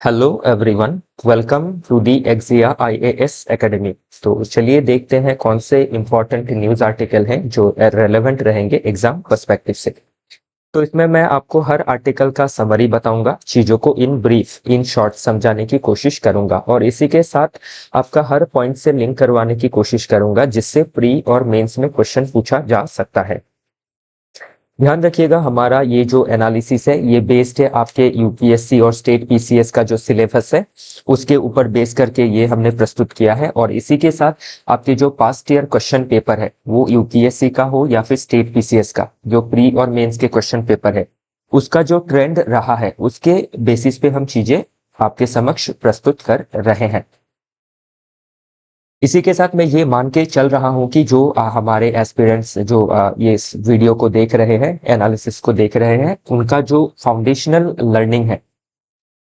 Hello everyone, welcome to the Exia IAS academy. तो चलिए देखते हैं कौन से इंपॉर्टेंट न्यूज़ आर्टिकल हैं जो रेलेवेंट रहेंगे एग्जाम पर्सपेक्टिव से। तो इसमें मैं आपको हर आर्टिकल का समरी बताऊंगा, चीज़ों को इन ब्रीफ इन शॉर्ट समझाने की कोशिश करूंगा और इसी के साथ आपका हर पॉइंट से लिंक करवाने की कोशिश करूंगा जिससे प्री और मेंस में क्वेश्चन पूछा जा सकता है। ध्यान रखिएगा, हमारा ये जो एनालिसिस है ये बेस्ड है आपके यूपीएससी और स्टेट पीसीएस का जो सिलेबस है उसके ऊपर बेस करके ये हमने प्रस्तुत किया है। और इसी के साथ आपके जो पास्ट ईयर क्वेश्चन पेपर है वो यूपीएससी का हो या फिर स्टेट पीसीएस का, जो प्री और मेंस के क्वेश्चन पेपर है उसका जो ट्रेंड रहा है उसके बेसिस पे हम चीजें आपके समक्ष प्रस्तुत कर रहे हैं। इसी के साथ मैं ये मान के चल रहा हूं कि जो हमारे एस्पिरेंट्स जो ये इस वीडियो को देख रहे हैं, एनालिसिस को देख रहे हैं, उनका जो फाउंडेशनल लर्निंग है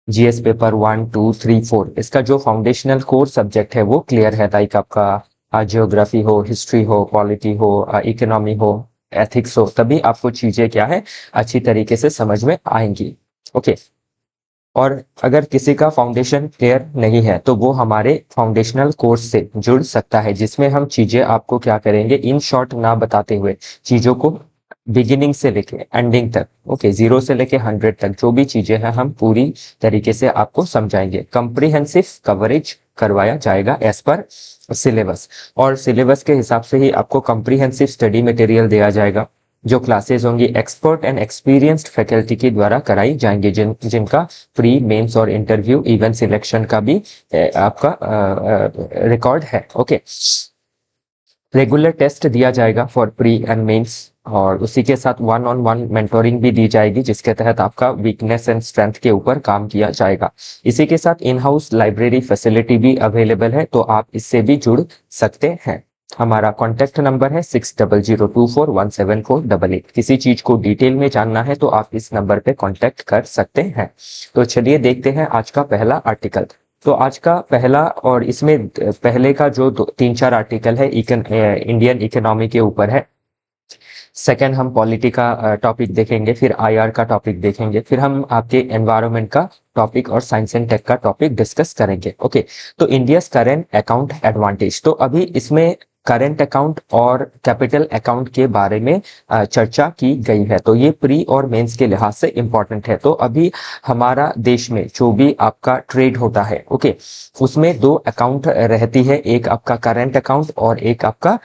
जीएस पेपर 1, 2, 3, 4 इसका जो फाउंडेशनल कोर सब्जेक्ट है वो क्लियर है। लाइक आपका जियोग्राफी हो, हिस्ट्री हो, पॉलिटी हो, इकोनॉमी हो, एथिक्स हो, तभी आपको चीजें क्या है अच्छी तरीके से समझ में आएंगी। ओके। और अगर किसी का फाउंडेशन क्लियर नहीं है तो वो हमारे फाउंडेशनल कोर्स से जुड़ सकता है जिसमें हम चीजें आपको क्या करेंगे इन शॉर्ट ना बताते हुए चीजों को बिगिनिंग से लेके एंडिंग तक, ओके, 0 से लेके 100 तक जो भी चीजें हैं हम पूरी तरीके से आपको समझाएंगे। कंप्रिहेंसिव कवरेज करवाया जाएगा एज पर सिलेबस, और सिलेबस के हिसाब से ही आपको कंप्रिहेंसिव स्टडी मटेरियल दिया जाएगा। जो क्लासेस होंगी एक्सपर्ट एंड एक्सपीरियंस्ड फैकल्टी के द्वारा कराई जाएंगी जिनका प्री मेंस और इंटरव्यू इवेंट सिलेक्शन का भी आपका रिकॉर्ड है। ओके। रेगुलर टेस्ट दिया जाएगा फॉर प्री एंड मेंस और उसी के साथ 1-on-1 मेंटोरिंग भी दी जाएगी जिसके तहत आपका वीकनेस एंड स्ट्रेंथ के ऊपर काम किया जाएगा। इसी के साथ इन हाउस लाइब्रेरी फैसिलिटी भी अवेलेबल है तो आप इससे भी जुड़ सकते हैं। हमारा कॉन्टैक्ट नंबर है 6002417488। किसी चीज को डिटेल में जानना है तो आप इस नंबर पे कांटेक्ट कर सकते हैं। तो चलिए देखते हैं आज का पहला आर्टिकल। तो आज का पहला, और इसमें पहले का जो 3-4 आर्टिकल है इंडियन इकोनॉमी के ऊपर है। सेकंड हम पॉलिटी का टॉपिक देखेंगे, फिर आईआर का टॉपिक देखेंगे, फिर हम आपके एनवायरनमेंट का टॉपिक और साइंस एंड टेक का टॉपिक डिस्कस करेंगे। ओके। तो इंडिया करंट अकाउंट एडवांटेज, तो अभी इसमें करंट अकाउंट और कैपिटल अकाउंट के बारे में चर्चा की गई है। तो ये प्री और मेंस के लिहाज से इंपॉर्टेंट है। तो अभी हमारा देश में जो भी आपका ट्रेड होता है, ओके, उसमें 2 अकाउंट रहती है, एक आपका करंट अकाउंट और एक आपका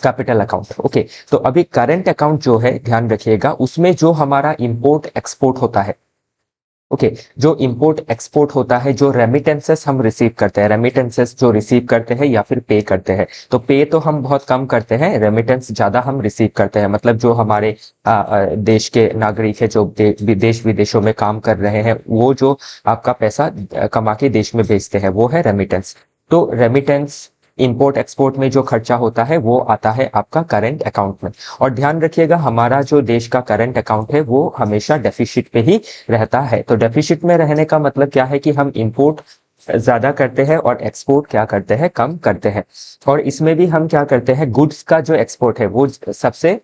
कैपिटल अकाउंट। ओके। तो अभी करंट अकाउंट जो है ध्यान रखिएगा, उसमें जो हमारा इंपोर्ट एक्सपोर्ट होता है, ओके, जो इंपोर्ट एक्सपोर्ट होता है, जो रेमिटेंसेस हम रिसीव करते हैं, रेमिटेंसेस जो रिसीव करते हैं या फिर पे करते हैं, तो पे तो हम बहुत कम करते हैं, रेमिटेंस ज्यादा हम रिसीव करते हैं। मतलब जो हमारे देश के नागरिक है जो देश विदेशों में काम कर रहे हैं वो जो आपका पैसा कमा के देश में भेजते हैं वो है रेमिटेंस। तो रेमिटेंस इंपोर्ट एक्सपोर्ट में जो खर्चा होता है वो आता है आपका करंट अकाउंट में। और ध्यान रखिएगा हमारा जो देश का करंट अकाउंट है वो हमेशा डेफिसिट पे ही रहता है। तो डेफिसिट में रहने का मतलब क्या है कि हम इंपोर्ट ज्यादा करते हैं और एक्सपोर्ट क्या करते हैं, कम करते हैं। और इसमें भी हम क्या करते हैं, गुड्स का जो एक्सपोर्ट है वो सबसे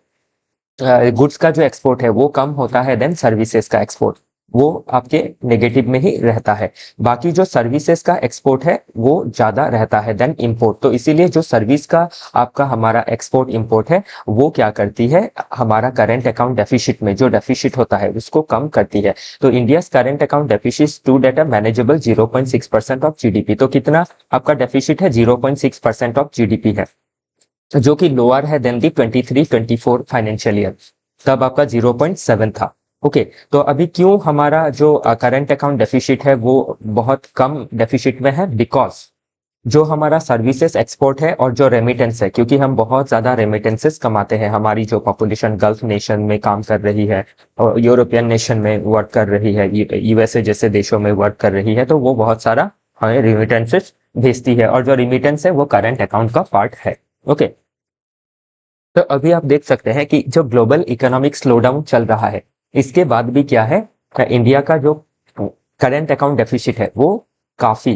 गुड्स का जो एक्सपोर्ट है वो कम होता है देन सर्विसेज का एक्सपोर्ट, वो आपके नेगेटिव में ही रहता है। बाकी जो सर्विसेज का एक्सपोर्ट है वो ज्यादा रहता है देन इंपोर्ट। तो इसीलिए जो सर्विस का आपका हमारा एक्सपोर्ट इंपोर्ट है वो क्या करती है, हमारा करंट अकाउंट डेफिसिट में जो डेफिसिट होता है उसको कम करती है। तो India current account deficit stood at a manageable 0.6% of GDP. तो कितना आपका डेफिसिट है, 0.6% ऑफ जीडीपी है, जो कि लोअर है देन दी 23-24 फाइनेंशियल ईयर, तब आपका 0.7 था। ओके। तो अभी क्यों हमारा जो करंट अकाउंट डेफिसिट है वो बहुत कम डेफिसिट में है, बिकॉज जो हमारा सर्विसेज एक्सपोर्ट है और जो रेमिटेंस है, क्योंकि हम बहुत ज्यादा रेमिटेंसेस कमाते हैं, हमारी जो पॉपुलेशन गल्फ नेशन में काम कर रही है और यूरोपियन नेशन में वर्क कर रही है, यूएसए जैसे देशों में वर्क कर रही है, तो वो बहुत सारा हमें रेमिटेंसेस भेजती है और जो रेमिटेंस है वो करंट अकाउंट का पार्ट है। ओके। तो अभी आप देख सकते हैं कि जो ग्लोबल इकोनॉमिक स्लोडाउन चल रहा है इसके बाद भी क्या है, इंडिया का जो करंट अकाउंट डेफिसिट है वो काफी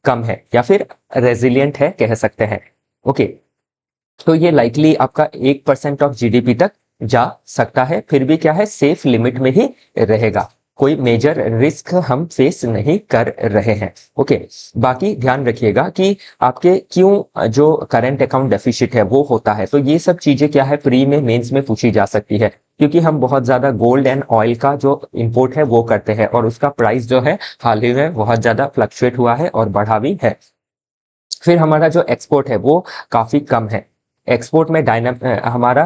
कम है या फिर रेजिलियंट है कह सकते हैं। ओके। तो ये लाइकली आपका 1% ऑफ जीडीपी तक जा सकता है, फिर भी क्या है सेफ लिमिट में ही रहेगा। कोई मेजर रिस्क हम फेस नहीं कर रहे हैं। ओके, बाकी ध्यान रखिएगा कि आपके क्यों जो करंट अकाउंट डेफिसिट है वो होता है। तो ये सब चीजें क्या है, प्री में मेंस में पूछी जा सकती है, क्योंकि हम बहुत ज्यादा गोल्ड एंड ऑयल का जो इंपोर्ट है वो करते हैं और उसका प्राइस जो है हाल ही में बहुत ज्यादा फ्लक्चुएट हुआ है और बढ़ा भी है। फिर हमारा जो एक्सपोर्ट है वो काफी कम है। एक्सपोर्ट में हमारा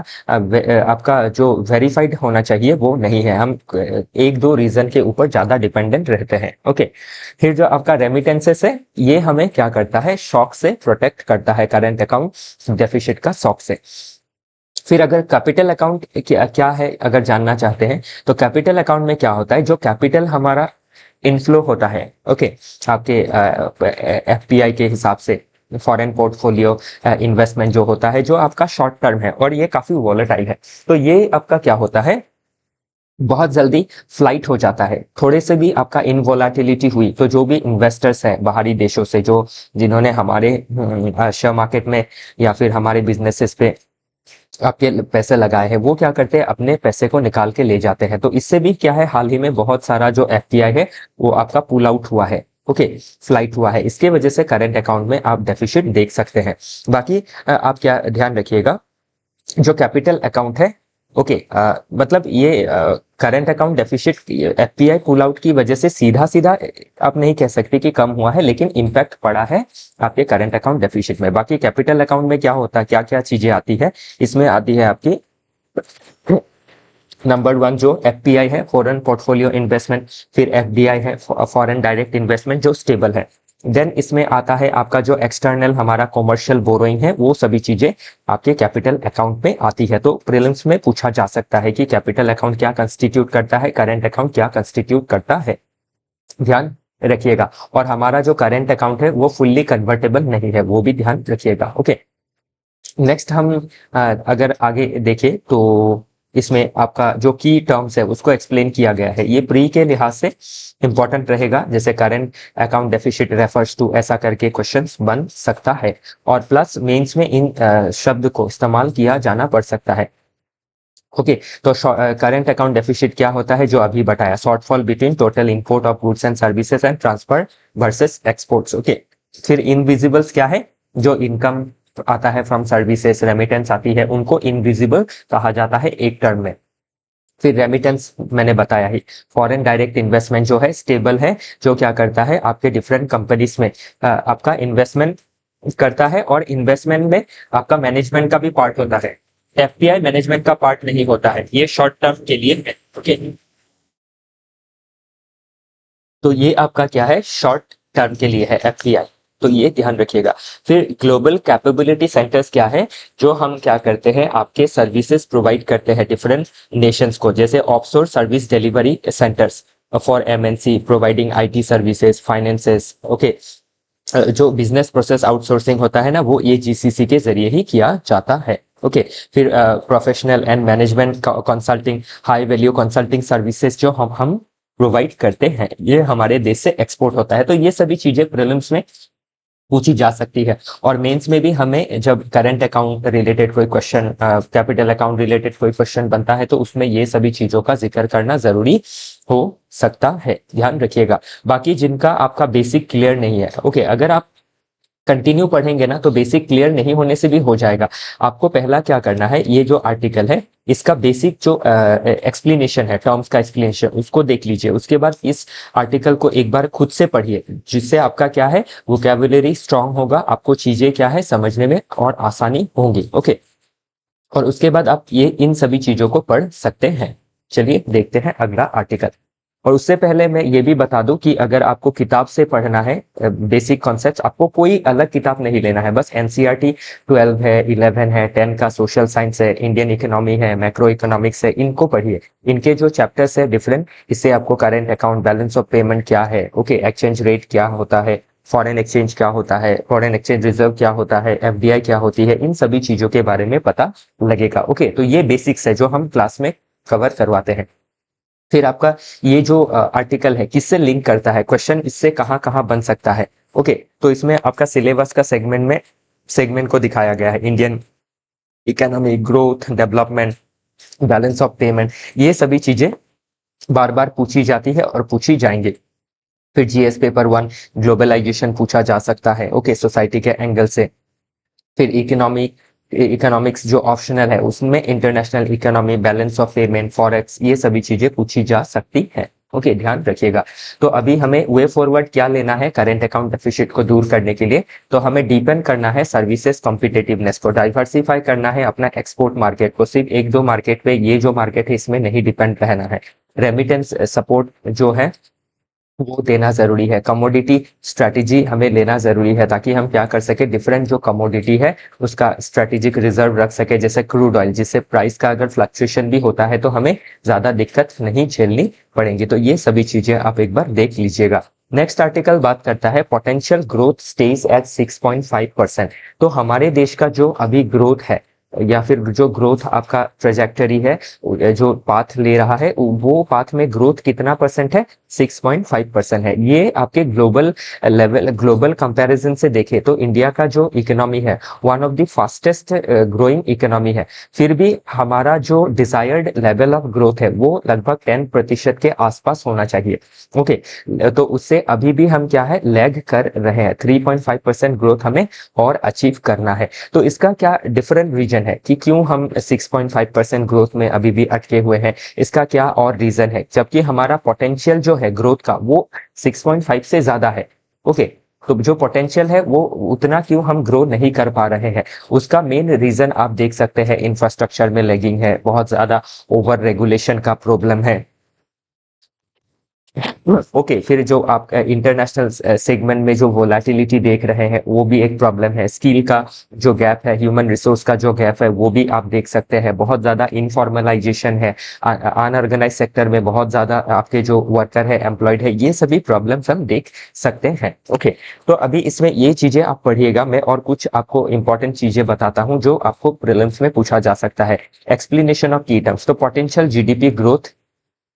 आपका जो वेरीफाइड होना चाहिए वो नहीं है। हम एक दो रीजन के ऊपर ज्यादा डिपेंडेंट रहते हैं। ओके, फिर जो आपका रेमिटेंसेस है ये हमें क्या करता है, शॉक से प्रोटेक्ट करता है, करंट अकाउंट डेफिसिट का शॉक से। फिर अगर कैपिटल अकाउंट क्या है अगर जानना चाहते हैं, तो कैपिटल अकाउंट में क्या होता है, जो कैपिटल हमारा इनफ्लो होता है, ओके, आपके एफपीआई के हिसाब से, फॉरेन पोर्टफोलियो इन्वेस्टमेंट जो होता है, जो आपका शॉर्ट टर्म है और ये काफी वॉलेटाइल है, तो ये आपका क्या होता है, बहुत जल्दी फ्लाइट हो जाता है। थोड़े से भी आपका इनवोलाटिलिटी हुई तो जो भी इन्वेस्टर्स हैं बाहरी देशों से, जो जिन्होंने हमारे शेयर मार्केट में या फिर हमारे बिजनेसेस पे आपके पैसे लगाए हैं, वो क्या करते हैं, अपने पैसे को निकाल के ले जाते हैं। तो इससे भी क्या है, हाल ही में बहुत सारा जो एफपीआई है वो आपका पुल आउट हुआ है। ओके, फ्लाइट हुआ है, इसके वजह से करंट अकाउंट में आप डेफिसिट देख सकते हैं। बाकी आप क्या ध्यान रखिएगा, जो कैपिटल अकाउंट है, ओके, मतलब ये current account deficit FPI pull out की वजह से सीधा सीधा आप नहीं कह सकते कि कम हुआ है, लेकिन इम्पैक्ट पड़ा है आपके करंट अकाउंट डेफिसिट में। बाकी कैपिटल अकाउंट में क्या होता है, क्या क्या चीजें आती है, इसमें आती है आपकी नंबर वन जो एफपीआई है, फॉरेन पोर्टफोलियो इन्वेस्टमेंट, फिर एफडीआई है, फॉरेन डायरेक्ट इन्वेस्टमेंट जो स्टेबल है। देन इसमें आता है आपका जो एक्सटर्नल हमारा कॉमर्शियल बोरोइंग है, वो सभी चीजें आपके कैपिटल अकाउंट में आती है। तो प्रीलिम्स में पूछा जा सकता है कि कैपिटल अकाउंट क्या कंस्टिट्यूट करता है, करंट अकाउंट क्या कंस्टिट्यूट करता है, ध्यान रखिएगा। और हमारा जो करंट अकाउंट है वो फुल्ली कन्वर्टेबल नहीं है, वो भी ध्यान रखिएगा। ओके, नेक्स्ट हम अगर आगे देखें तो इसमें आपका जो की टर्म्स है उसको एक्सप्लेन किया गया है। ये प्री के लिहाज से इंपॉर्टेंट रहेगा, जैसे current account deficit refers to, ऐसा करके क्वेश्चंस बन सकता है। और प्लस मेंस में इन शब्द को इस्तेमाल किया जाना पड़ सकता है। ओके, तो करंट अकाउंट डेफिसिट क्या होता है, जो अभी बताया, shortfall between total import of goods and services and transfer versus exports. Okay, फिर इनविजिबल्स क्या है, जो इनकम आता है फ्रॉम सर्विसेज, रेमिटेंस आती है, उनको इनविजिबल कहा जाता है एक टर्म में। फिर रेमिटेंस मैंने बताया ही। फॉरेन डायरेक्ट इन्वेस्टमेंट जो है स्टेबल है, जो क्या करता है, आपके डिफरेंट कंपनीज में आपका इन्वेस्टमेंट करता है, और इन्वेस्टमेंट में आपका मैनेजमेंट का भी पार्ट होता है। एफपीआई मैनेजमेंट का पार्ट नहीं होता है, ये शॉर्ट टर्म के लिए है। ओके, तो ये आपका क्या है, शॉर्ट टर्म के लिए है एफपीआई, तो ये ध्यान रखिएगा। फिर ग्लोबल कैपेबिलिटी सेंटर्स क्या है, जो हम क्या करते हैं, आपके सर्विसेज प्रोवाइड करते हैं डिफरेंट नेशंस को, जैसे offshore service delivery centres for MNC providing IT services, finances. Okay, जो बिजनेस प्रोसेस आउटसोर्सिंग होता है ना, वो ये जीसीसी के जरिए ही किया जाता है। ओके, फिर professional and management consulting, high value consulting services जो हम प्रोवाइड करते हैं, ये हमारे देश से एक्सपोर्ट होता है। तो ये सभी चीजें प्रीलिम्स में पूछी जा सकती है। और मेंस में भी हमें जब करंट अकाउंट रिलेटेड कोई क्वेश्चन, कैपिटल अकाउंट रिलेटेड कोई क्वेश्चन बनता है, तो उसमें ये सभी चीजों का जिक्र करना जरूरी हो सकता है, ध्यान रखिएगा। बाकी जिनका आपका बेसिक क्लियर नहीं है, ओके, अगर आप कंटिन्यू पढ़ेंगे ना तो बेसिक क्लियर नहीं होने से भी हो जाएगा। आपको पहला क्या करना है, ये जो आर्टिकल है इसका बेसिक जो एक्सप्लेनेशन है, टर्म्स का एक्सप्लेनेशन, उसको देख लीजिए। उसके बाद इस आर्टिकल को एक बार खुद से पढ़िए, जिससे आपका क्या है, वोकैबुलरी स्ट्रांग होगा, आपको चीजें क्या है समझने में और आसानी होंगी। ओके, और उसके बाद आप ये इन सभी चीजों को पढ़ सकते हैं। चलिए देखते हैं अगला आर्टिकल। और उससे पहले मैं ये भी बता दूं कि अगर आपको किताब से पढ़ना है बेसिक कॉन्सेप्ट्स, आपको कोई अलग किताब नहीं लेना है, बस एनसीईआरटी 12 है, 11 है, 10 का सोशल साइंस है, इंडियन इकोनॉमी है, मैक्रो इकोनॉमिक्स है, इनको पढ़िए। इनके जो चैप्टर्स है डिफरेंट, इससे आपको current account, balance of payment क्या है, ओके, एक्सचेंज रेट क्या होता है, फॉरेन एक्सचेंज क्या होता है, फॉरेन एक्सचेंज रिजर्व क्या होता है, एफडीआई क्या होती है, इन सभी चीजों के बारे में पता लगेगा। ओके, तो ये बेसिक्स है जो हम क्लास में कवर करवाते हैं। फिर आपका ये जो आर्टिकल है किससे लिंक करता है, क्वेश्चन इससे कहाँ कहाँ बन सकता है। ओके, तो इसमें आपका सिलेबस का सेगमेंट को दिखाया गया है, Indian economy, growth, development, balance of payment, ये सभी चीजें बार बार पूछी जाती है और पूछी जाएंगी। फिर जीएस पेपर वन, ग्लोबलाइजेशन पूछा जा सकता है, ओके, सोसाइटी के एंगल से। फिर इकोनॉमिक्स जो ऑप्शनल है उसमें international economy, balance of payment, forex, ये सभी चीजें पूछी जा सकती है। ओके, ध्यान रखिएगा। तो अभी हमें वे फॉरवर्ड क्या लेना है करेंट अकाउंट डेफिसिट को दूर करने के लिए? तो हमें डीपन करना है सर्विसेज कॉम्पिटिटिवनेस को, डाइवर्सिफाई करना है अपना एक्सपोर्ट मार्केट को। सिर्फ एक दो मार्केट पे, ये जो मार्केट है इसमें नहीं डिपेंड रहना है। रेमिटेंस सपोर्ट जो है वो देना जरूरी है। कमोडिटी स्ट्रेटेजी हमें लेना जरूरी है ताकि हम क्या कर सके, डिफरेंट जो कमोडिटी है उसका स्ट्रेटेजिक रिजर्व रख सके, जैसे क्रूड ऑयल, जिससे प्राइस का अगर फ्लक्चुएशन भी होता है तो हमें ज्यादा दिक्कत नहीं झेलनी पड़ेंगी। तो ये सभी चीजें आप एक बार देख लीजिएगा। नेक्स्ट आर्टिकल बात करता है पोटेंशियल ग्रोथ स्टेज एट 6.5%। तो हमारे देश का जो अभी ग्रोथ है या फिर जो ग्रोथ आपका ट्रेजेक्टरी है, जो पाथ ले रहा है, वो पाथ में ग्रोथ कितना परसेंट है? 6.5% है। ये आपके ग्लोबल लेवल, ग्लोबल कंपैरिजन से देखे तो इंडिया का जो इकोनॉमी है one of the fastest growing economy है। फिर भी हमारा जो डिजायर्ड लेवल ऑफ ग्रोथ है वो लगभग 10% के आसपास होना चाहिए। ओके, तो उससे अभी भी हम क्या है, लैग कर रहे हैं। 3.5% ग्रोथ हमें और अचीव करना है। तो इसका क्या डिफरेंट रीजन है कि क्यों हम 6.5% ग्रोथ में अभी भी अटके हुए हैं? इसका क्या और रीजन है, जबकि हमारा पोटेंशियल जो है ग्रोथ का वो 6.5 से ज्यादा है। ओके, तो जो पोटेंशियल है वो उतना क्यों हम ग्रो नहीं कर पा रहे हैं? उसका मेन रीजन आप देख सकते हैं, इंफ्रास्ट्रक्चर में लैगिंग है, बहुत ज्यादा ओवर रेगुलेशन का प्रॉब्लम है। ओके, फिर जो आप इंटरनेशनल सेगमेंट में जो वोलेटिलिटी देख रहे हैं वो भी एक प्रॉब्लम है। स्किल का जो गैप है, ह्यूमन रिसोर्स का जो गैप है वो भी आप देख सकते हैं। बहुत ज्यादा इनफॉर्मलाइजेशन है, अनऑर्गेनाइज सेक्टर में बहुत ज्यादा आपके जो वर्कर है, एम्प्लॉयड है, ये सभी प्रॉब्लम्स हम देख सकते हैं। ओके, तो अभी इसमें ये चीजें आप पढ़िएगा, मैं और कुछ आपको इंपॉर्टेंट चीजें बताता हूँ जो आपको प्रीलिम्स में पूछा जा सकता है। Explanation of key terms. तो पोटेंशियल जीडीपी ग्रोथ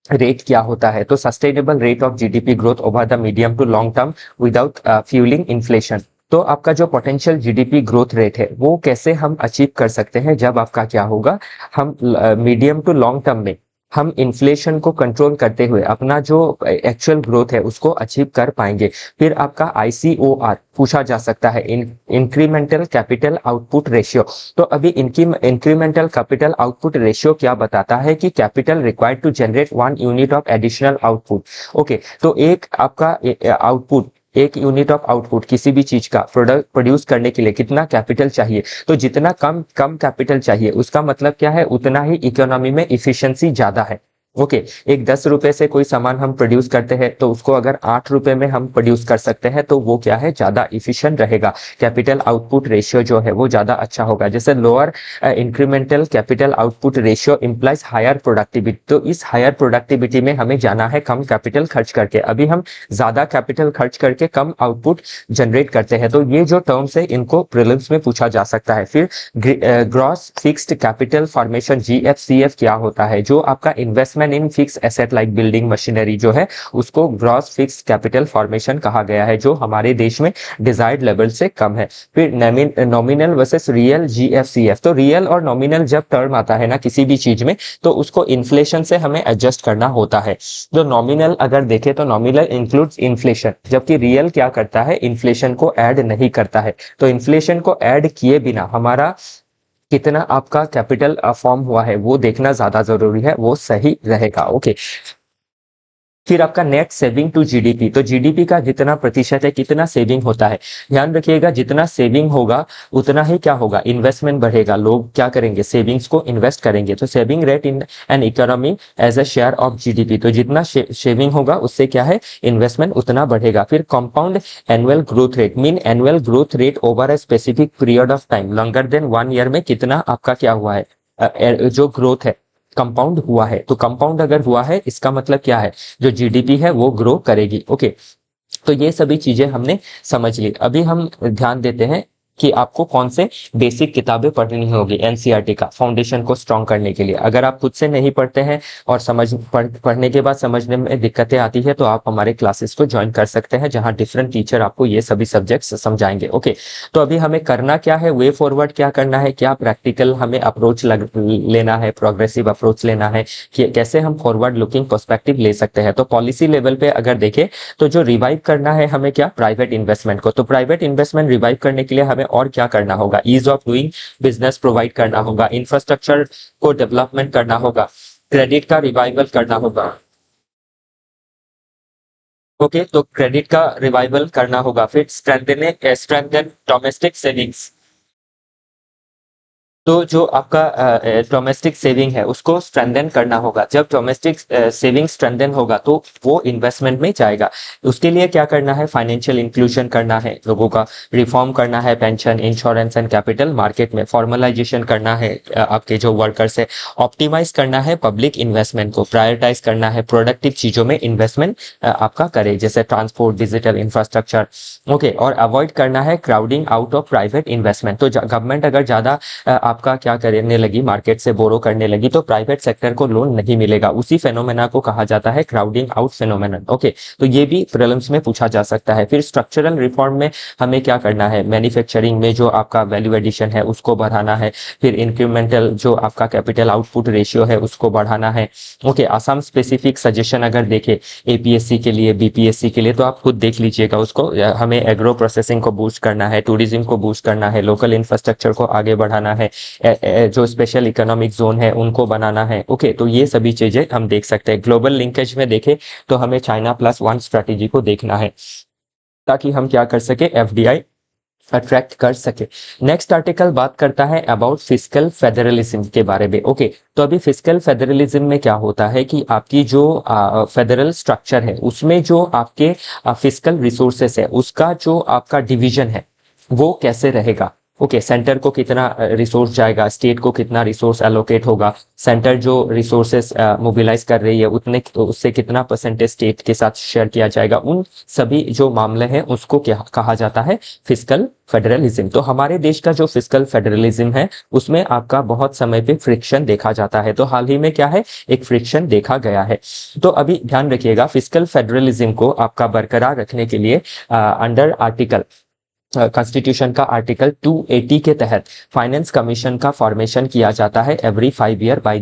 रेट क्या होता है? तो sustainable rate of GDP growth over the medium to long term without fuelling inflation. तो आपका जो पोटेंशियल जीडीपी ग्रोथ रेट है वो कैसे हम अचीव कर सकते हैं? जब आपका क्या होगा, हम मीडियम टू लॉन्ग टर्म में हम इन्फ्लेशन को कंट्रोल करते हुए अपना जो एक्चुअल ग्रोथ है उसको अचीव कर पाएंगे। फिर आपका आईसीओआर पूछा जा सकता है, इंक्रीमेंटल कैपिटल आउटपुट रेशियो। तो अभी इनकी इंक्रीमेंटल कैपिटल आउटपुट रेशियो क्या बताता है कि capital required to generate 1 unit of additional output. Okay, तो एक आपका आउटपुट, एक यूनिट ऑफ आउटपुट किसी भी चीज का प्रोडक्ट प्रोड्यूस करने के लिए कितना कैपिटल चाहिए? तो जितना कम कम कैपिटल चाहिए उसका मतलब क्या है, उतना ही इकोनॉमी में इफिशिएंसी ज्यादा है। ओके, एक 10 रुपए से कोई सामान हम प्रोड्यूस करते हैं तो उसको अगर 8 रुपए में हम प्रोड्यूस कर सकते हैं तो वो क्या है, ज्यादा इफिशिएंट रहेगा। कैपिटल आउटपुट रेशियो जो है वो ज्यादा अच्छा होगा। जैसे lower incremental capital output ratio implies higher productivity. तो इस हायर प्रोडक्टिविटी में हमें जाना है कम कैपिटल खर्च करके। अभी हम ज्यादा कैपिटल खर्च करके कम आउटपुट जनरेट करते हैं। तो ये जो टर्म्स है इनको प्रीलिम्स में पूछा जा सकता है। फिर gross fixed capital formation, GFCF क्या होता है? जो आपका investment in fix asset like building machinery जो है उसको ग्रॉस फिक्स कैपिटल फॉर्मेशन कहा गया है, जो हमारे देश में डिजायर्ड लेवल से कम है। फिर नॉमिनल वर्सेस रियल, जीएफसीएफ। तो रियल और नॉमिनल जब टर्म आता है ना किसी भी चीज में, तो उसको इन्फ्लेशन से हमें एडजस्ट करना होता है। जो नॉमिनल अगर देखे तो नॉमिनल इंक्लूड्स इन्फ्लेशन, जबकि रियल क्या करता है, इन्फ्लेशन को ऐड नहीं करता है। तो इन्फ्लेशन को ऐड किए बिना हमारा कितना आपका कैपिटल फॉर्म हुआ है वो देखना ज्यादा जरूरी है, वो सही रहेगा। ओके, फिर आपका नेट सेविंग टू जीडीपी। तो जीडीपी का जितना प्रतिशत है, कितना सेविंग होता है, ध्यान रखिएगा। जितना सेविंग होगा उतना ही क्या होगा, इन्वेस्टमेंट बढ़ेगा। लोग क्या करेंगे, सेविंग्स को इन्वेस्ट करेंगे। तो saving rate in an economy as a share of GDP. तो जितना सेविंग होगा उससे क्या है, इन्वेस्टमेंट उतना बढ़ेगा। फिर compound annual growth rate, mean annual growth rate over a specific period of time longer than 1 year में कितना आपका क्या हुआ है, जो ग्रोथ है कंपाउंड हुआ है। तो कंपाउंड अगर हुआ है इसका मतलब क्या है, जो जीडीपी है वो ग्रो करेगी। ओके, तो ये सभी चीजें हमने समझ ली। अभी हम ध्यान देते हैं कि आपको कौन से बेसिक किताबें पढ़नी होगी एनसीईआरटी का फाउंडेशन को स्ट्रॉन्ग करने के लिए। अगर आप खुद से नहीं पढ़ते हैं और पढ़ने के बाद समझने में दिक्कतें आती है तो आप हमारे क्लासेस को ज्वाइन कर सकते हैं, जहां डिफरेंट टीचर आपको ये सभी सब्जेक्ट्स समझाएंगे। ओके, तो अभी हमें करना क्या है, वे फॉरवर्ड क्या करना है, क्या प्रैक्टिकल हमें अप्रोच लेना है, प्रोग्रेसिव अप्रोच लेना है, कि कैसे हम फॉरवर्ड लुकिंग पर्सपेक्टिव ले सकते हैं। तो पॉलिसी लेवल पे अगर देखें तो जो रिवाइव करना है हमें क्या, प्राइवेट इन्वेस्टमेंट को। तो प्राइवेट इन्वेस्टमेंट रिवाइव करने के लिए हमें और क्या करना होगा, ease of doing business provide करना होगा, इंफ्रास्ट्रक्चर को डेवलपमेंट करना होगा, क्रेडिट का रिवाइवल करना होगा। ओके, तो क्रेडिट का रिवाइवल करना होगा, फिर स्ट्रेंथन डोमेस्टिक सेविंग्स। तो जो आपका डोमेस्टिक सेविंग है उसको स्ट्रेंथन करना होगा। जब डोमेस्टिक सेविंग स्ट्रेंथन होगा तो वो इन्वेस्टमेंट में जाएगा। उसके लिए क्या करना है, फाइनेंशियल इंक्लूजन करना है लोगों का, रिफॉर्म करना है pension, insurance and capital market में, फॉर्मलाइजेशन करना है आपके जो वर्कर्स है, ऑप्टिमाइज करना है पब्लिक इन्वेस्टमेंट को, प्रायोरिटाइज करना है प्रोडक्टिव चीजों में इन्वेस्टमेंट आपका करे, जैसे ट्रांसपोर्ट, डिजिटल इंफ्रास्ट्रक्चर। ओके, और अवॉइड करना है crowding out of private investment. तो गवर्नमेंट अगर ज्यादा आपका क्या करने लगी, मार्केट से बोरो करने लगी, तो प्राइवेट सेक्टर को लोन नहीं मिलेगा। उसी फेनोमेना को कहा जाता है क्राउडिंग आउट फेनोमेना। ओके, तो ये भी प्रीलिम्स में पूछा जा सकता है। फिर स्ट्रक्चरल रिफॉर्म में हमें क्या करना है, मैन्युफैक्चरिंग में जो आपका वैल्यू एडिशन है उसको बढ़ाना है, फिर इंक्रीमेंटल जो आपका कैपिटल आउटपुट रेशियो है उसको बढ़ाना है। ओके, आसाम स्पेसिफिक सजेशन अगर देखें एपीएससी के लिए, बीपीएससी के लिए, तो आप खुद देख लीजिएगा उसको। हमें एग्रो प्रोसेसिंग को बूस्ट करना है, टूरिज्म को बूस्ट करना है, लोकल इंफ्रास्ट्रक्चर को आगे बढ़ाना है, जो स्पेशल इकोनॉमिक जोन है उनको बनाना है। ओके, तो ये सभी चीजें हम देख सकते हैं। ग्लोबल लिंकेज में देखें तो हमें China+1 स्ट्रेटेजी को देखना है, ताकि हम क्या कर सके, एफडीआई अट्रैक्ट कर सके। नेक्स्ट आर्टिकल बात करता है अबाउट फिस्कल फेडरलिज्म के बारे में। ओके, तो अभी फिस्कल फेडरलिज्म में क्या होता है कि आपकी जो फेडरल स्ट्रक्चर है उसमें जो आपके फिस्कल रिसोर्सेस है उसका जो आपका डिवीजन है वो कैसे रहेगा। ओके, सेंटर को कितना रिसोर्स जाएगा, स्टेट को कितना रिसोर्स एलोकेट होगा, सेंटर जो रिसोर्सेस मोबिलाइज कर रही है उतने उससे कितना परसेंटेज स्टेट के साथ शेयर किया जाएगा, उन सभी जो मामले हैं उसको क्या कहा जाता है, फिस्कल फेडरलिज्म। तो हमारे देश का जो फिस्कल फेडरलिज्म है उसमें आपका बहुत समय पे फ्रिक्शन देखा जाता है। तो हाल ही में क्या है, एक फ्रिक्शन देखा गया है। तो अभी ध्यान रखिएगा, फिस्कल फेडरलिज्म को आपका बरकरार रखने के लिए अंडर आर्टिकल कॉन्स्टिट्यूशन का आर्टिकल 280 के तहत फाइनेंस कमीशन का फॉर्मेशन किया जाता है every 5 year by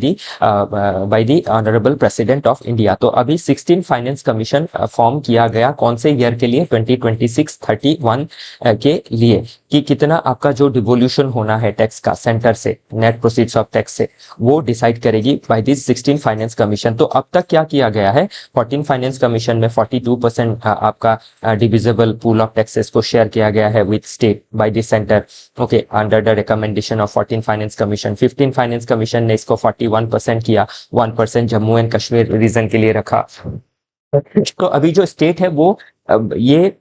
the honourable president of India. तो अभी 16 फाइनेंस कमीशन फॉर्म किया गया, कौन से ईयर के लिए, 2026-31 के लिए, कि कितना आपका जो डिवोल्यूशन होना है टैक्स का सेंटर से, नेट प्रोसीड्स ऑफ टैक्स से, वो डिसाइड करेगी बाय दिस 16 फाइनेंस कमीशन। तो अब तक क्या किया गया है, 14 फाइनेंस कमीशन में 42% आपका डिविजिबल पूल ऑफ टैक्सेस को शेयर किया गया है with state by the center, okay, under the recommendation of 14 finance commission। 15 finance commission ने इसको 41% किया, 1% जम्मू एंड कश्मीर रीजन के लिए रखा। तो अभी जो स्टेट है वो ये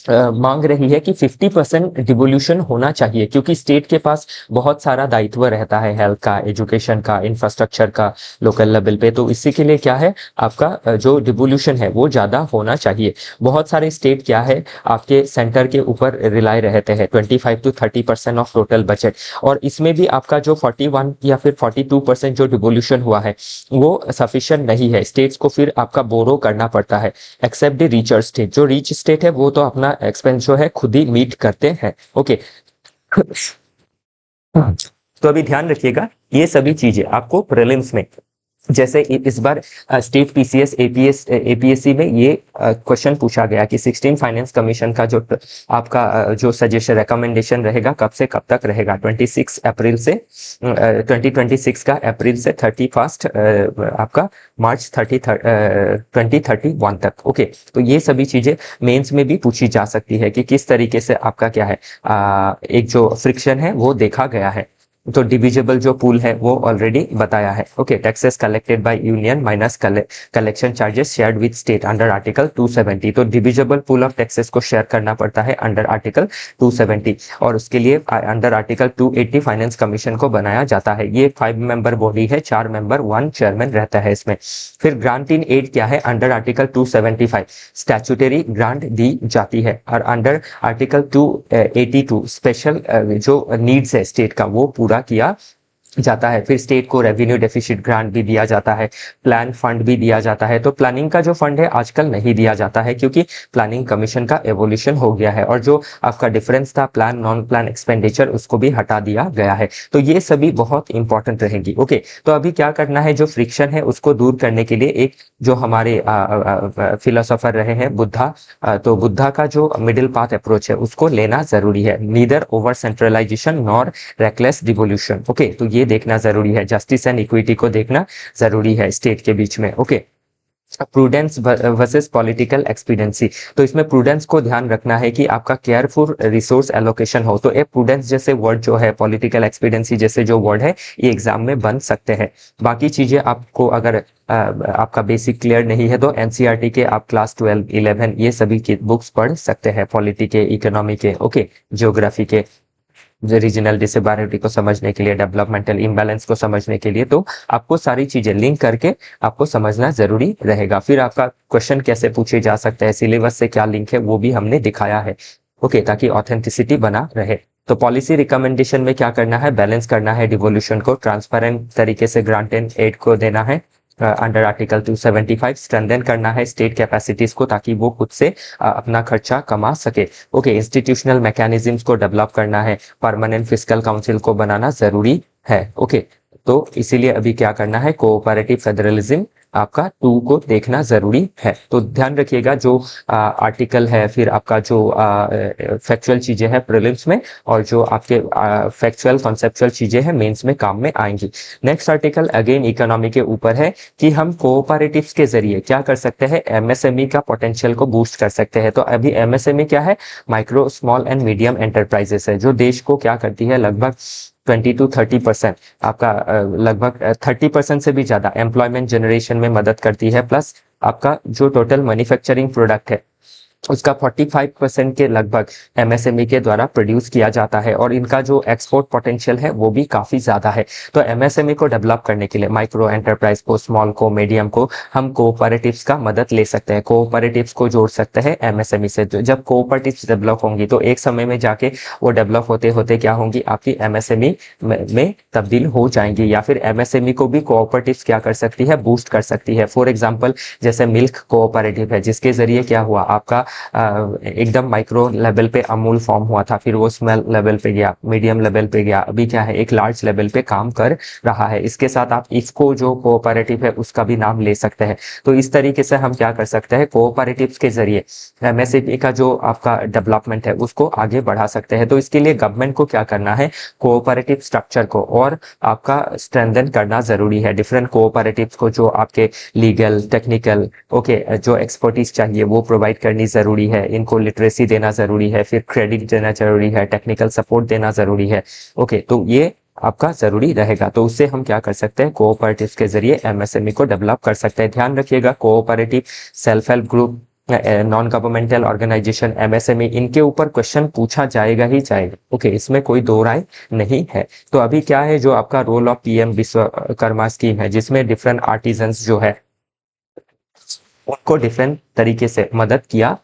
मांग रही है कि 50% डिवोल्यूशन होना चाहिए, क्योंकि स्टेट के पास बहुत सारा दायित्व रहता है, हेल्थ का, एजुकेशन का, इंफ्रास्ट्रक्चर का, लोकल लेवल पे। तो इसी के लिए क्या है, आपका जो डिवोल्यूशन है वो ज्यादा होना चाहिए। बहुत सारे स्टेट क्या है, आपके सेंटर के ऊपर रिलाय रहते हैं, 25 to 30% ऑफ टोटल बजट, और इसमें भी आपका जो 41 या फिर 42% जो डिवोल्यूशन हुआ है वो सफिशिएंट नहीं है। स्टेट्स को फिर आपका बोरो करना पड़ता है, एक्सेप्ट द रिचर स्टेट। जो रिच स्टेट है वो तो अपना एक्सपेंस जो है खुद ही मीट करते हैं। ओके, तो अभी ध्यान रखिएगा ये सभी चीजें आपको प्रीलिम्स में, जैसे इस बार स्टेट पीसीएस एपीएससी में ये क्वेश्चन पूछा गया कि 16 फाइनेंस कमीशन का जो आपका जो सजेशन रिकमेंडेशन रहेगा कब से कब तक रहेगा, 26 अप्रैल से 2026 का अप्रैल से 31 आपका मार्च 2031 तक। ओके, तो ये सभी चीजें मेंस में भी पूछी जा सकती है कि किस तरीके से आपका क्या है एक जो फ्रिक्शन है वो देखा गया है। तो डिविजिबल जो पूल है वो ऑलरेडी बताया है। Okay, taxes collected by union minus collection charges shared with state under article 270। तो डिविजिबल पूल ऑफ टैक्सेस को शेयर करना पड़ता है अंडर आर्टिकल 270 और उसके लिए अंडर आर्टिकल 280 फाइनेंस कमीशन को बनाया जाता है। ये 5 मेंबर बॉडी है, 4 मेंबर 1 चेयरमैन रहता है इसमें। फिर ग्रांट इन एड क्या है? अंडर आर्टिकल 275 स्टैट्यूटरी ग्रांट दी जाती है और अंडर आर्टिकल 282 स्पेशल जो नीड्स है स्टेट का वो पूरा किया जाता है। फिर स्टेट को रेवेन्यू डेफिसिट ग्रांट भी दिया जाता है, प्लान फंड भी दिया जाता है। तो प्लानिंग का जो फंड है आजकल नहीं दिया जाता है क्योंकि प्लानिंग कमीशन का एवोल्यूशन हो गया है और जो आपका डिफरेंस था प्लान नॉन प्लान एक्सपेंडिचर उसको भी हटा दिया गया है। तो ये सभी बहुत इंपॉर्टेंट रहेंगी। ओके, तो अभी क्या करना है, जो फ्रिक्शन है उसको दूर करने के लिए एक जो हमारे फिलोसोफर रहे हैं बुद्धा, तो बुद्धा का जो मिडिल पाथ अप्रोच है उसको लेना जरूरी है। Neither over centralisation nor reckless devolution. Okay, तो ये देखना जरूरी है, जस्टिस एंड इक्विटी को देखना जरूरी है स्टेट के बीच में। Okay, prudence versus political expediency. तो इसमें प्रूडेंस को ध्यान रखना है कि आपका केयरफुल रिसोर्स एलोकेशन हो। तो ए प्रूडेंस जैसे वर्ड जो है, पॉलिटिकल एक्सपीडियंसी जैसे जो वर्ड है ये एग्जाम में बन सकते हैं। बाकी चीजें आपको अगर आपका बेसिक क्लियर नहीं है तो एनसीईआरटी के आप क्लास 12 11 ये सभी की बुक्स पढ़ सकते हैं, पॉलिटी के, इकोनॉमी के, ओके, ज्योग्राफी के, रीजनल डिसएबिलिटी को समझने के लिए, डेवलपमेंटल इम्बैलेंस को समझने के लिए। तो आपको सारी चीजें लिंक करके आपको समझना जरूरी रहेगा। फिर आपका क्वेश्चन कैसे पूछे जा सकते हैं, सिलेबस से क्या लिंक है वो भी हमने दिखाया है। ओके, ताकि ऑथेंटिसिटी बना रहे। तो पॉलिसी रिकमेंडेशन में क्या करना है, बैलेंस करना है डिवोल्यूशन को, ट्रांसपेरेंट तरीके से ग्रांट एंड एड को देना है अंडर आर्टिकल 275, स्ट्रेंथन करना है स्टेट कैपेसिटीज को ताकि वो खुद से अपना खर्चा कमा सके। ओके, इंस्टीट्यूशनल मैकेनिज्म्स को डेवलप करना है, परमानेंट फिस्कल काउंसिल को बनाना जरूरी है। ओके, तो इसीलिए अभी क्या करना है, कोऑपरेटिव फेडरलिज्म आपका 2 को देखना जरूरी है। तो ध्यान रखिएगा जो आर्टिकल है, फिर आपका जो फैक्चुअल चीजें हैं प्रीलिम्स में और जो आपके फैक्चुअल कॉन्सेप्चुअल चीजें हैं मेंस में काम में आएंगी। नेक्स्ट आर्टिकल अगेन इकोनॉमी के ऊपर है कि हम कोऑपरेटिव्स के जरिए क्या कर सकते हैं, एमएसएमई का पोटेंशियल को बूस्ट कर सकते हैं। तो अभी एमएसएमई क्या है, micro small and medium enterprises है, जो देश को क्या करती है, लगभग 20 to 30% आपका लगभग 30% से भी ज्यादा एम्प्लॉयमेंट जनरेशन में मदद करती है। प्लस आपका जो टोटल मैन्युफैक्चरिंग प्रोडक्ट है उसका 45% के लगभग एमएसएमई के द्वारा प्रोड्यूस किया जाता है और इनका जो एक्सपोर्ट पोटेंशियल है वो भी काफी ज्यादा है। तो एमएसएमई को डेवलप करने के लिए माइक्रो एंटरप्राइज को, स्मॉल को, मीडियम को हम कोऑपरेटिव्स का मदद ले सकते हैं, कोऑपरेटिव्स को जोड़ सकते हैं एमएसएमई से। जब कोऑपरेटिव्स डेवलप होंगी तो एक समय में जाके वो डेवलप होते होते क्या होंगी, आपकी एमएसएमई में तब्दील हो जाएंगी या फिर एमएसएमई को भी कोऑपरेटिव्स क्या कर सकती है, बूस्ट कर सकती है। फॉर एग्जाम्पल जैसे मिल्क कोऑपरेटिव है जिसके जरिए क्या हुआ, आपका एकदम माइक्रो लेवल पे अमूल फॉर्म हुआ था, फिर वो स्मॉल लेवल पे गया, मीडियम लेवल पे गया, अभी क्या है एक लार्ज लेवल पे काम कर रहा है। इसके साथ आप इफको जो कोऑपरेटिव है उसका भी नाम ले सकते हैं। तो इस तरीके से हम क्या कर सकते हैं, कोऑपरेटिव्स के जरिए एमएसएमई का जो आपका डेवलपमेंट है उसको आगे बढ़ा सकते हैं। तो इसके लिए गवर्नमेंट को क्या करना है, कोऑपरेटिव स्ट्रक्चर को और आपका स्ट्रेंथन करना जरूरी है। डिफरेंट कोऑपरेटिव्स को जो आपके लीगल, टेक्निकल, ओके, जो एक्सपर्टीज चाहिए वो प्रोवाइड करनी जरूरी है, इनको लिटरेसी देना जरूरी है, फिर क्रेडिट देना जरूरी है, टेक्निकल सपोर्ट देना जरूरी है। ओके, तो ये आपका जरूरी रहेगा। तो उससे हम क्या कर सकते हैं, कोऑपरेटिव के जरिए एमएसएमई को डेवलप कर सकते हैं। ध्यान रखिएगा cooperative, self help group, non governmental organisation, MSME, इनके ऊपर क्वेश्चन पूछा जाएगा ही जाएगा। ओके, इसमें कोई दो राय नहीं है। तो अभी क्या है, जो आपका role of PM Vishwakarma scheme है जिसमें डिफरेंट आर्टिजन्स जो है उनको डिफरेंट तरीके से मदद किया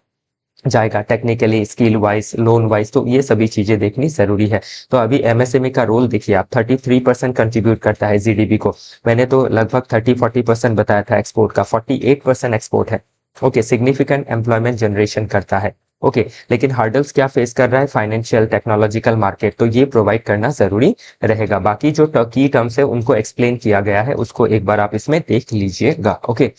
जाएगा, technically, skill wise, loan wise. तो ये सभी चीजें देखनी जरूरी है। तो अभी एमएसएमई का रोल देखिए आप, 33% कंट्रीब्यूट करता है जीडीपी को। मैंने तो लगभग 30-40% बताया था एक्सपोर्ट का, 48% एक्सपोर्ट है। ओके, सिग्निफिकेंट एम्प्लॉयमेंट जनरेशन करता है। ओके, लेकिन हार्डल्स क्या फेस कर रहा है, फाइनेंशियल, टेक्नोलॉजिकल मार्केट, तो ये प्रोवाइड करना जरूरी रहेगा। बाकी जो की टर्म्स है उनको एक्सप्लेन किया गया है, उसको एक बार आप इसमें देख लीजिएगा। ओके,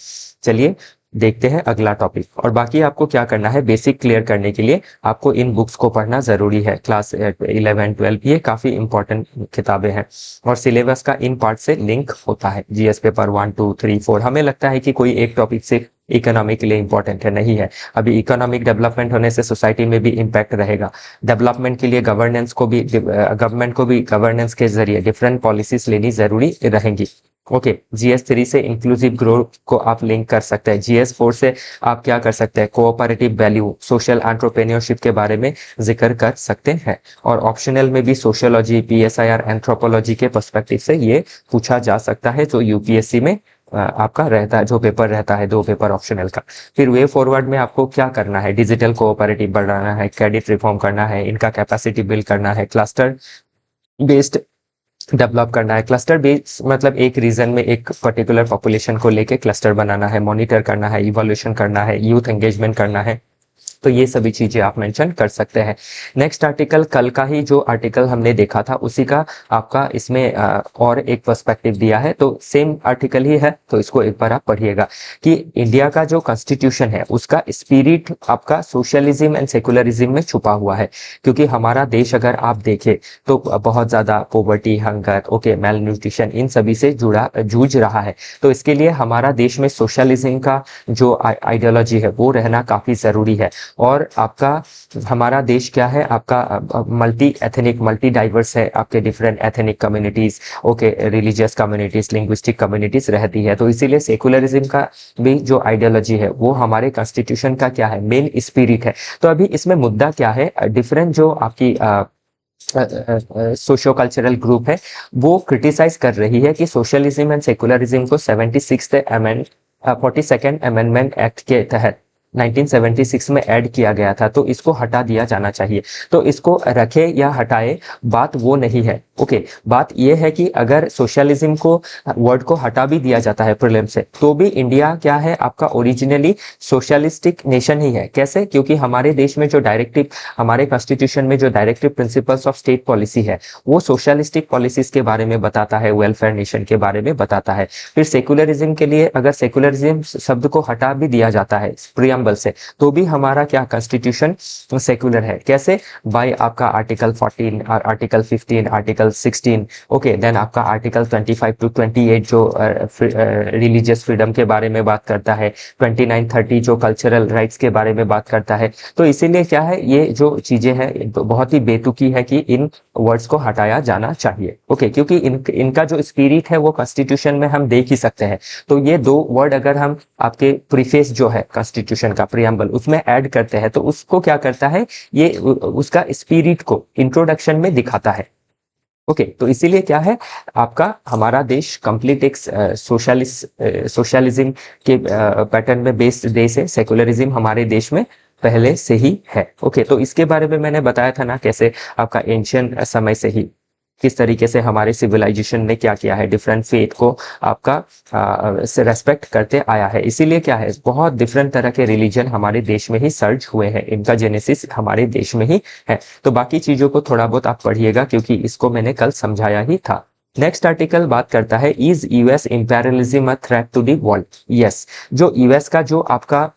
चलिए देखते हैं अगला टॉपिक। और बाकी आपको क्या करना है, बेसिक क्लियर करने के लिए आपको इन बुक्स को पढ़ना जरूरी है। क्लास 11-12 ये काफी इंपॉर्टेंट किताबें हैं और सिलेबस का इन पार्ट से लिंक होता है। जीएस पेपर 1, 2, 3, 4, हमें लगता है कि कोई एक टॉपिक से इकोनॉमिक के लिए इंपॉर्टेंट है, नहीं है। अभी इकोनॉमिक डेवलपमेंट होने से सोसाइटी में भी इम्पैक्ट रहेगा। डेवलपमेंट के लिए गवर्नेंस को भी गवर्नमेंट को भी गवर्नेंस के जरिए डिफरेंट पॉलिसीज लेनी जरूरी रहेंगी। ओके, GS3 से इंक्लूसिव ग्रोथ को आप लिंक कर सकते हैं। GS4 से आप क्या कर सकते हैं, कोऑपरेटिव वैल्यू, सोशल एंटरप्रेन्योरशिप के बारे में जिक्र कर सकते हैं। और ऑप्शनल में भी सोशियोलॉजी, PSIR, एंथ्रोपोलॉजी के पर्सपेक्टिव से ये पूछा जा सकता है, जो UPSC में आपका रहता है, जो पेपर रहता है, 2 पेपर ऑप्शनल का। फिर वे फॉरवर्ड में आपको क्या करना है, डिजिटल कोऑपरेटिव बढ़ाना है, क्रेडिट रिफॉर्म करना है, इनका कैपेसिटी बिल्ड करना है, क्लस्टर बेस्ड डेवलप करना है। क्लस्टर बेस मतलब एक रीजन में एक पर्टिकुलर पॉपुलेशन को लेके क्लस्टर बनाना है, मॉनिटर करना है, इवोल्यूशन करना है, यूथ एंगेजमेंट करना है। तो ये सभी चीजें आप मेंशन कर सकते हैं। नेक्स्ट आर्टिकल, कल का ही जो आर्टिकल हमने देखा था उसी का आपका इसमें और एक पर्सपेक्टिव दिया है, तो सेम आर्टिकल ही है, तो इसको एक बार आप पढ़िएगा कि इंडिया का जो कॉन्स्टिट्यूशन है उसका स्पिरिट आपका सोशलिज्म एंड सेकुलरिज्म में छुपा हुआ है। क्योंकि हमारा देश अगर आप देखें तो बहुत ज्यादा poverty, hunger, okay, malnutrition, इन सभी से जूझ रहा है। तो इसके लिए हमारा देश में सोशलिज्म का जो आइडियोलॉजी है वो रहना काफी जरूरी है। और आपका हमारा देश क्या है, आपका मल्टी एथनिक, मल्टी डाइवर्स है, आपके different ethnic communities, okay, religious communities, linguistic communities रहती है। तो इसीलिए सेकुलरिज्म का भी जो आइडियोलॉजी है वो हमारे कॉन्स्टिट्यूशन का क्या है, मेन स्पिरिट है। तो अभी इसमें मुद्दा क्या है, डिफरेंट जो आपकी सोशियो कल्चरल ग्रुप है वो क्रिटिसाइज कर रही है कि सोशलिज्म एंड सेकुलरिज्म को 42nd अमेंडमेंट एक्ट के तहत 1976 में ऐड किया गया था, तो इसको हटा दिया जाना चाहिए। तो इसको रखे या हटाए, बात वो नहीं है। ओके, बात ये है कि अगर सोशलिज्म को वर्ड को हटा भी दिया जाता है प्रीलिम से, तो भी इंडिया क्या है, आपका ओरिजिनली सोशलिस्टिक नेशन ही है। कैसे? क्योंकि हमारे देश में जो डायरेक्टिव, हमारे कॉन्स्टिट्यूशन में जो directive principles of state policy है वो सोशलिस्टिक पॉलिसीज के बारे में बताता है, वेलफेयर नेशन के बारे में बताता है। फिर सेकुलरिज्म के लिए अगर सेकुलरिज्म शब्द को हटा भी दिया जाता है प्रियम्बल से, तो भी हमारा क्या कॉन्स्टिट्यूशन सेकुलर है। कैसे? बाय आपका article 14, article 15, article 16, okay, then आपका आर्टिकल 25 टू 28 जो रिलीजियस फ्रीडम के बारे में बात करता है, 29, 30 जो कल्चरल राइट्स के बारे में बात करता है। तो इसीलिए क्या है, ये जो चीजें हैं बहुत ही बेतुकी है कि इन वर्ड्स को हटाया जाना चाहिए। ओके, क्योंकि इनका जो स्पिरिट है वो कॉन्स्टिट्यूशन में हम देख ही सकते हैं। तो ये 2 वर्ड अगर हम आपके प्रीफेस जो है कॉन्स्टिट्यूशन का प्रियम्बल उसमें ऐड करते हैं, तो उसको क्या करता है, ये उसका स्पिरिट को इंट्रोडक्शन में दिखाता है। ओके, तो इसीलिए क्या है, आपका हमारा देश कंप्लीट एक सोशलिज्म के पैटर्न में बेस्ड देश है। सेकुलरिज्म हमारे देश में पहले से ही है। ओके, तो इसके बारे में मैंने बताया था ना, कैसे आपका एंशियंट समय से ही किस तरीके से हमारे सिविलाइजेशन ने क्या किया है, डिफरेंट फेथ को आपका से रेस्पेक्ट करते आया है। इसीलिए क्या है, बहुत डिफरेंट तरह के रिलीजन हमारे देश में ही सर्ज हुए हैं, इनका जेनेसिस हमारे देश में ही है। तो बाकी चीजों को थोड़ा बहुत आप पढ़िएगा, क्योंकि इसको मैंने कल समझाया ही था। नेक्स्ट आर्टिकल बात करता है, is US imperialism a threat to the world? Yes, जो यूएस का जो आपका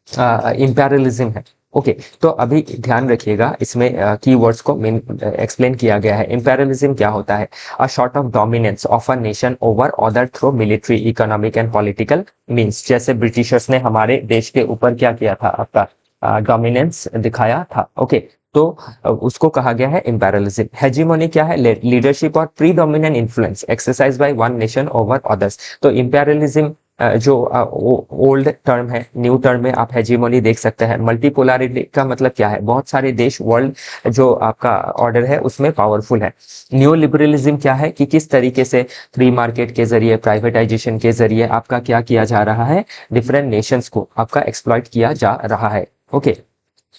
इंपेरियलिज्म है। ओके, तो अभी ध्यान रखिएगा, इसमें कीवर्ड्स को एक्सप्लेन किया गया है। इंपेरियलिज्म क्या होता है? A sort of dominance of a nation over other through military, economic and political means. जैसे ब्रिटिशर्स ने हमारे देश के ऊपर क्या किया था, आपका डोमिनेंस दिखाया था। ओके, तो उसको कहा गया है इंपेरियलिज्म। हेजीमोनी क्या है? लीडरशिप और predominant influence exercise by one nation over others. तो इंपेरियलिज्म जो ओल्ड टर्म है, न्यू टर्म में आप हेजीमोनी देख सकते हैं। मल्टीपोलरिटी का मतलब क्या है? बहुत सारे देश, वर्ल्ड जो आपका ऑर्डर है उसमें पावरफुल है। न्यू लिबरलिज्म क्या है कि किस तरीके से फ्री मार्केट के जरिए, प्राइवेटाइजेशन के जरिए आपका क्या किया जा रहा है, डिफरेंट नेशंस को आपका एक्सप्लॉइट किया जा रहा है। ओके,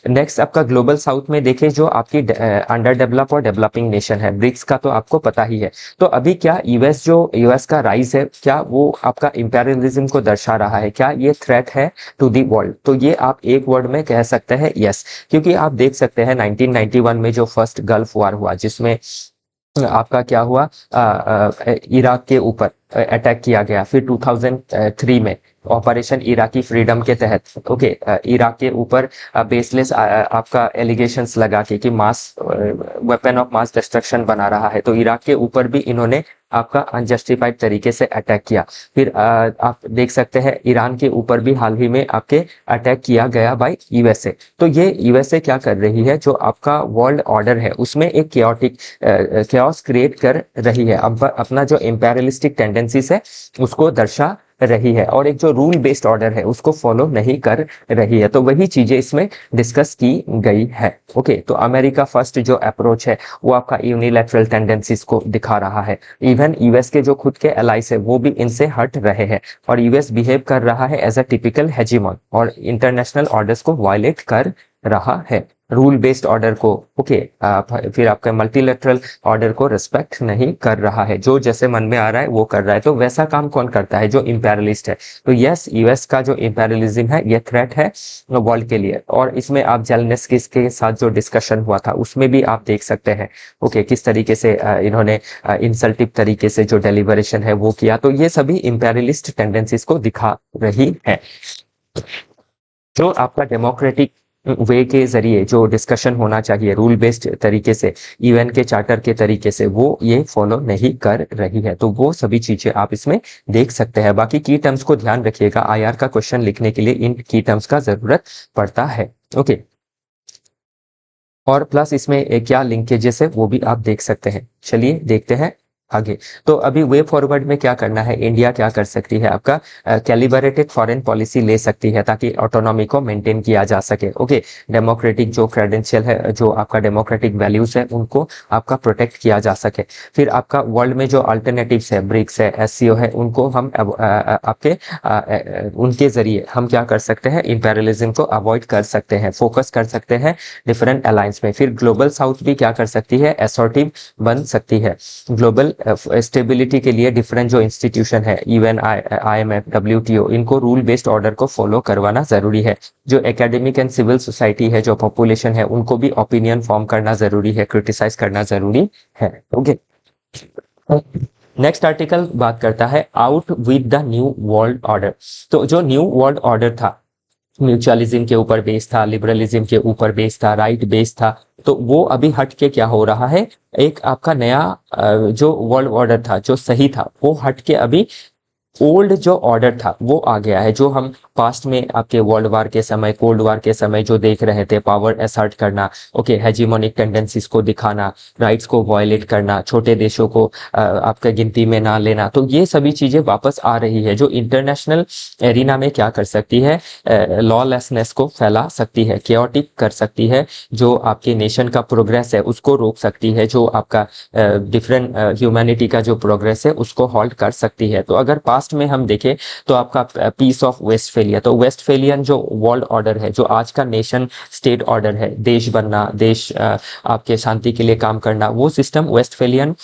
नेक्स्ट आपका ग्लोबल साउथ में देखें, जो आपकी अंडर डेवलप और डेवलपिंग नेशन है, ब्रिक्स का तो आपको पता ही है। तो अभी क्या यूएस का राइज है, क्या वो आपका इंपेरियलिज्म को दर्शा रहा है? क्या ये थ्रेट है टू दी वर्ल्ड? तो ये आप एक वर्ड में कह सकते हैं यस। क्योंकि आप देख सकते हैं 1991 में जो फर्स्ट गल्फ वार हुआ, जिसमें आपका क्या हुआ, इराक के ऊपर अटैक किया गया। फिर 2003 में ऑपरेशन इराकी फ्रीडम के तहत इराक के ऊपर बेसलेस आपका एलिगेशंस लगा के कि मास वेपन ऑफ मास डिस्ट्रक्शन बना रहा है, तो इराक के ऊपर भी इन्होंने आपका अनजस्टिफाइड तरीके से अटैक किया। फिर आप देख सकते हैं ईरान के ऊपर भी हाल ही में आपके अटैक किया गया बाय यूएसए। तो ये यूएसए क्या कर रही है, जो आपका वर्ल्ड ऑर्डर है उसमें एक केओटिक केओस क्रिएट कर रही है, अपना जो इम्पेरियलिस्टिक टेंडेंसीज है उसको दर्शा रही है, और एक जो रूल बेस्ड ऑर्डर है उसको फॉलो नहीं कर रही है। तो वही चीजें इसमें डिस्कस की गई है। ओके, तो अमेरिका फर्स्ट जो अप्रोच है वो आपका यूनिलैटरल टेंडेंसीज को दिखा रहा है। इवन यूएस के जो खुद के एलाइज है वो भी इनसे हट रहे हैं, और यूएस बिहेव कर रहा है एज अ टिपिकल हेजिमॉन और इंटरनेशनल ऑर्डर्स को वायलेट कर रहा है, रूल बेस्ड ऑर्डर को। फिर आपका मल्टीलेटरल ऑर्डर को रिस्पेक्ट नहीं कर रहा है, जो जैसे मन में आ रहा है वो कर रहा है। तो वैसा काम कौन करता है, जो इंपेरियलिस्ट है। तो यस, यूएस का जो इंपेरियलिज्म है ये थ्रेट है वर्ल्ड के लिए, और इसमें आप जेलेंस्की के साथ जो डिस्कशन हुआ था उसमें भी आप देख सकते हैं किस तरीके से इन्होंने इंसल्टिव तरीके से जो डेलिबरेशन है वो किया। तो ये सभी इंपेरियलिस्ट टेंडेंसीज को दिखा रही है। जो आपका डेमोक्रेटिक वे के जरिए जो डिस्कशन होना चाहिए रूल बेस्ड तरीके से, यूएन के चार्टर के तरीके से, वो ये फॉलो नहीं कर रही है। तो वो सभी चीजें आप इसमें देख सकते हैं। बाकी की टर्म्स को ध्यान रखिएगा, आईआर का क्वेश्चन लिखने के लिए इन की टर्म्स का जरूरत पड़ता है। ओके, और प्लस इसमें क्या लिंकेजेस है वो भी आप देख सकते हैं। चलिए देखते हैं आगे। तो अभी वे फॉरवर्ड में क्या करना है, इंडिया क्या कर सकती है, आपका कैलिब्रेटेड फॉरेन पॉलिसी ले सकती है ताकि ऑटोनॉमी को मेंटेन किया जा सके। ओके, डेमोक्रेटिक जो क्रेडेंशियल है, जो आपका डेमोक्रेटिक वैल्यूज है उनको आपका प्रोटेक्ट किया जा सके। फिर आपका वर्ल्ड में जो अल्टरनेटिव्स है, ब्रिक्स है, एससीओ है, उनको हम उनके जरिए हम क्या कर सकते हैं, इंपेरियलिज्म को अवॉइड कर सकते हैं, फोकस कर सकते हैं डिफरेंट अलायंस में। फिर ग्लोबल साउथ भी क्या कर सकती है, असर्टिव बन सकती है। ग्लोबल स्टेबिलिटी के लिए डिफरेंट जो इंस्टीट्यूशन है, यूएन, आईएमएफ, डब्ल्यूटीओ, इनको रूल बेस्ड ऑर्डर को फॉलो करवाना जरूरी है। जो एकेडमिक एंड सिविल सोसाइटी है, जो पॉपुलेशन है, उनको भी ओपिनियन फॉर्म करना जरूरी है, क्रिटिसाइज करना जरूरी है। ओके, नेक्स्ट आर्टिकल बात करता है out with the new world order. तो जो न्यू वर्ल्ड ऑर्डर था, म्यूचुअलिज्म के ऊपर बेस था, लिबरलिज्म के ऊपर बेस था, राइट बेस था, तो वो अभी हट के क्या हो रहा है, एक आपका नया जो वर्ल्ड ऑर्डर था जो सही था वो हट के अभी ओल्ड जो ऑर्डर था वो आ गया है। जो हम पास्ट में आपके वर्ल्ड वार के समय, कोल्ड वार के समय जो देख रहे थे, पावर असर्ट करना, हेजिमोनिक टेंडेंसीज को दिखाना, राइट्स को वायलेट करना, छोटे देशों को आपके गिनती में ना लेना, तो ये सभी चीजें वापस आ रही है, जो इंटरनेशनल एरिना में क्या कर सकती है, लॉलेसनेस को फैला सकती है, केओटिक कर सकती है, जो आपके नेशन का प्रोग्रेस है उसको रोक सकती है, जो आपका डिफरेंट ह्यूमैनिटी का जो प्रोग्रेस है उसको हॉल्ट कर सकती है। तो अगर पास्ट में हम देखें तो आपका पीस ऑफ वेस्टफेलिया, तो वेस्टफेलियन जो वर्ल्ड ऑर्डर है, जो आज का नेशन स्टेट ऑर्डर है, देश बनना, देश आपके शांति के लिए काम करना, वो सिस्टम वेस्टफेलियन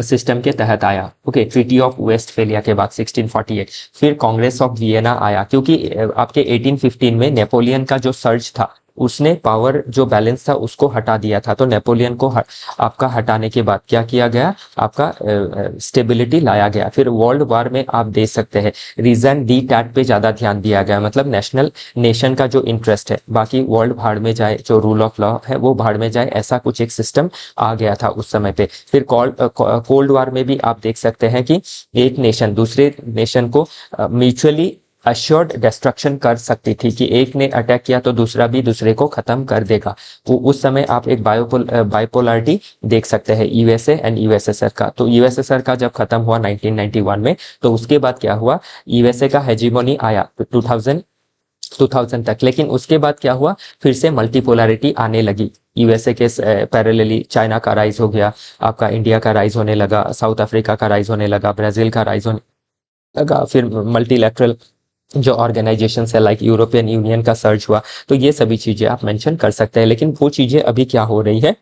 सिस्टम के तहत आया। ट्रीटी ऑफ वेस्टफेलिया के बाद 1648 फिर कांग्रेस ऑफ वियना आया, क्योंकि आपके 1815 में नेपोलियन का जो सर्ज था उसने पावर जो बैलेंस था उसको हटा दिया था। तो नेपोलियन को आपका हटाने के बाद क्या किया गया, आपका स्टेबिलिटी लाया गया। फिर वर्ल्ड वार में आप देख सकते हैं रीजन डी टैट पे ज्यादा ध्यान दिया गया, मतलब नेशनल नेशन का जो इंटरेस्ट है, बाकी वर्ल्ड भाड़ में जाए, जो रूल ऑफ लॉ है वो भाड़ में जाए, ऐसा कुछ एक सिस्टम आ गया था उस समय पे। फिर कोल्ड वार में भी आप देख सकते हैं कि एक नेशन दूसरे नेशन को म्यूचुअली अश्योर्ड डिस्ट्रक्शन कर सकती थी, कि एक ने अटैक किया तो दूसरा भी दूसरे को खत्म कर देगा। वो उस समय आप एक बाइपोलरिटी देख सकते हैं यूएसए एंड यूएसएसआर का। तो यूएसएसआर का जब खत्म हुआ 1991 में, तो उसके बाद क्या हुआ, यूएसए का हेजिमोनी आया 2000 तक, लेकिन उसके बाद क्या हुआ, फिर से मल्टीपोलरिटी आने लगी। यूएसए के पैरेलली चाइना का राइज हो गया, आपका इंडिया का राइज होने लगा, साउथ अफ्रीका का राइज होने लगा, ब्राजील का राइज होने लगा, फिर मल्टीलैटरल जो ऑर्गेनाइजेशन है लाइक यूरोपियन यूनियन का सर्च हुआ। तो ये सभी चीजें आप मेंशन कर सकते हैं, लेकिन वो चीजें अभी क्या हो रही है,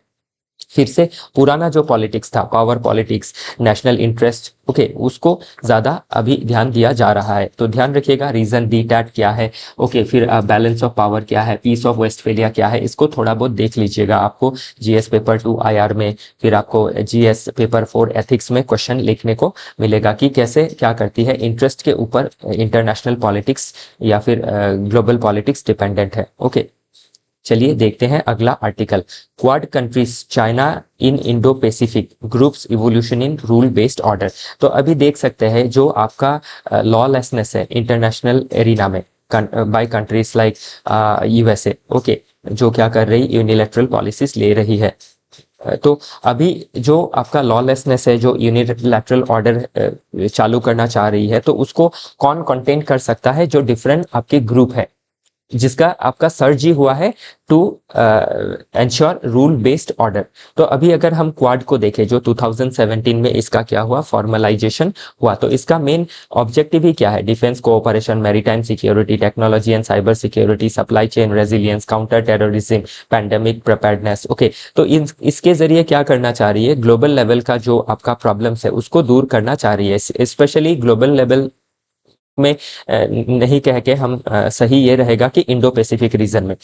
फिर से पुराना जो पॉलिटिक्स था, power politics, national interest, okay, उसको ज़्यादा अभी ध्यान दिया जा रहा है। तो ध्यान रखिएगा, रीजन डी टैट क्या है, ओके, फिर बैलेंस ऑफ पावर क्या है, पीस ऑफ वेस्टफेलिया क्या है, इसको थोड़ा बहुत देख लीजिएगा। आपको जीएस पेपर 2 आईआर में, फिर आपको जीएस पेपर 4 एथिक्स में क्वेश्चन लिखने को मिलेगा कि कैसे क्या करती है इंटरेस्ट के ऊपर इंटरनेशनल पॉलिटिक्स या फिर ग्लोबल पॉलिटिक्स डिपेंडेंट है। ओके, चलिए देखते हैं अगला article. Quad countries China in Indo Pacific groups evolution in rule based order. तो अभी देख सकते हैं जो आपका लॉलेसनेस है इंटरनेशनल एरिना में by countries like USA, okay, जो क्या कर रही, यूनिलैटरल पॉलिसीज ले रही है। तो अभी जो आपका लॉलेसनेस है, जो यूनिलैटरल ऑर्डर चालू करना चाह रही है, तो उसको कौन कंटेन कर सकता है? जो डिफरेंट आपके ग्रुप है, जिसका आपका सर्ज ही हुआ है to ensure rule based order. तो अभी अगर हम क्वाड को देखें, जो 2017 में इसका क्या हुआ, फॉर्मलाइजेशन हुआ, तो इसका मेन ऑब्जेक्टिव ही क्या है? Defence cooperation, maritime security, technology and cyber security, supply chain resilience, counter terrorism, pandemic preparedness. Okay, तो इसके जरिए क्या करना चाह रही है? ग्लोबल लेवल का जो आपका प्रॉब्लम्स है उसको दूर करना चाह रही है। स्पेशली ग्लोबल लेवल में नहीं कह के हम सही ये रहेगा कि इंडो पैसिफिक रीजन में।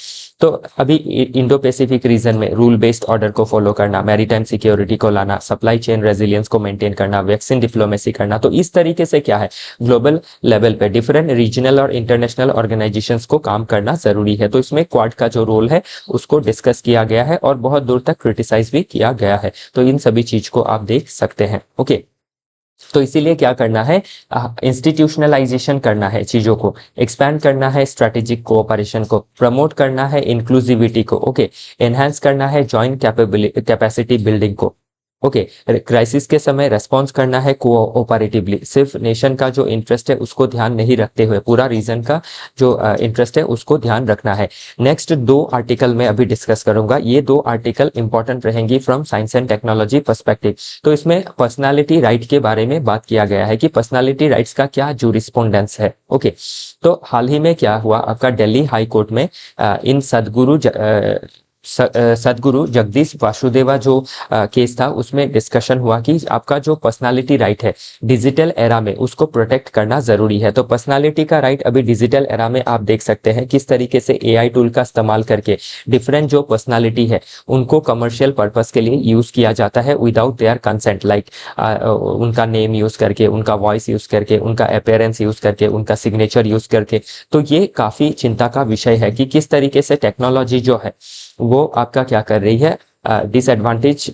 तो अभी इंडो पैसिफिक रीजन में रूल बेस्ड ऑर्डर को फॉलो करना, मैरीटाइम सिक्योरिटी को लाना, सप्लाई चेन रेजिलियंस को मेंटेन करना, वैक्सीन डिप्लोमेसी करना, तो इस तरीके से क्या है, ग्लोबल लेवल पे डिफरेंट रीजनल और इंटरनेशनल ऑर्गेनाइजेशंस को काम करना जरूरी है। तो इसमें क्वाड का जो रोल है उसको डिस्कस किया गया है और बहुत दूर तक क्रिटिसाइज भी किया गया है। तो इन सभी चीज को आप देख सकते हैं। ओके, तो इसीलिए क्या करना है, इंस्टीट्यूशनलाइजेशन करना है, चीजों को एक्सपैंड करना है, स्ट्रेटेजिक कोऑपरेशन को प्रमोट करना है, इंक्लूसिविटी को, ओके, एनहांस करना है, जॉइंट कैपेसिटी बिल्डिंग को, ओके, क्राइसिस के समय रेस्पॉन्स करना है कोऑपरेटिवली, सिर्फ नेशन का जो इंटरेस्ट है उसको ध्यान नहीं रखते हुए पूरा रीजन का जो इंटरेस्ट है उसको ध्यान रखना है। नेक्स्ट 2 आर्टिकल में अभी डिस्कस करूंगा, ये 2 आर्टिकल इंपॉर्टेंट रहेंगी from science and technology perspective. तो इसमें पर्सनालिटी राइट के बारे में बात किया गया है कि पर्सनालिटी राइट्स का क्या जूरिस्पोंडेंस है। ओके, तो हाल ही में क्या हुआ, आपका दिल्ली हाई कोर्ट में इन सदगुरु जगदीश वासुदेवा जो केस था उसमें डिस्कशन हुआ कि आपका जो पर्सनालिटी राइट है डिजिटल एरा में उसको प्रोटेक्ट करना जरूरी है। तो पर्सनालिटी का राइट अभी डिजिटल एरा में आप देख सकते हैं किस तरीके से एआई टूल का इस्तेमाल करके डिफरेंट जो पर्सनालिटी है उनको कमर्शियल पर्पस के लिए यूज किया जाता है विदाउट देयर कंसेंट, लाइक उनका नेम यूज करके, उनका वॉइस यूज करके, उनका अपेयरेंस यूज करके, उनका सिग्नेचर यूज करके। तो ये काफी चिंता का विषय है कि किस तरीके से टेक्नोलॉजी जो है वो आपका क्या कर रही है, डिसएडवांटेजेस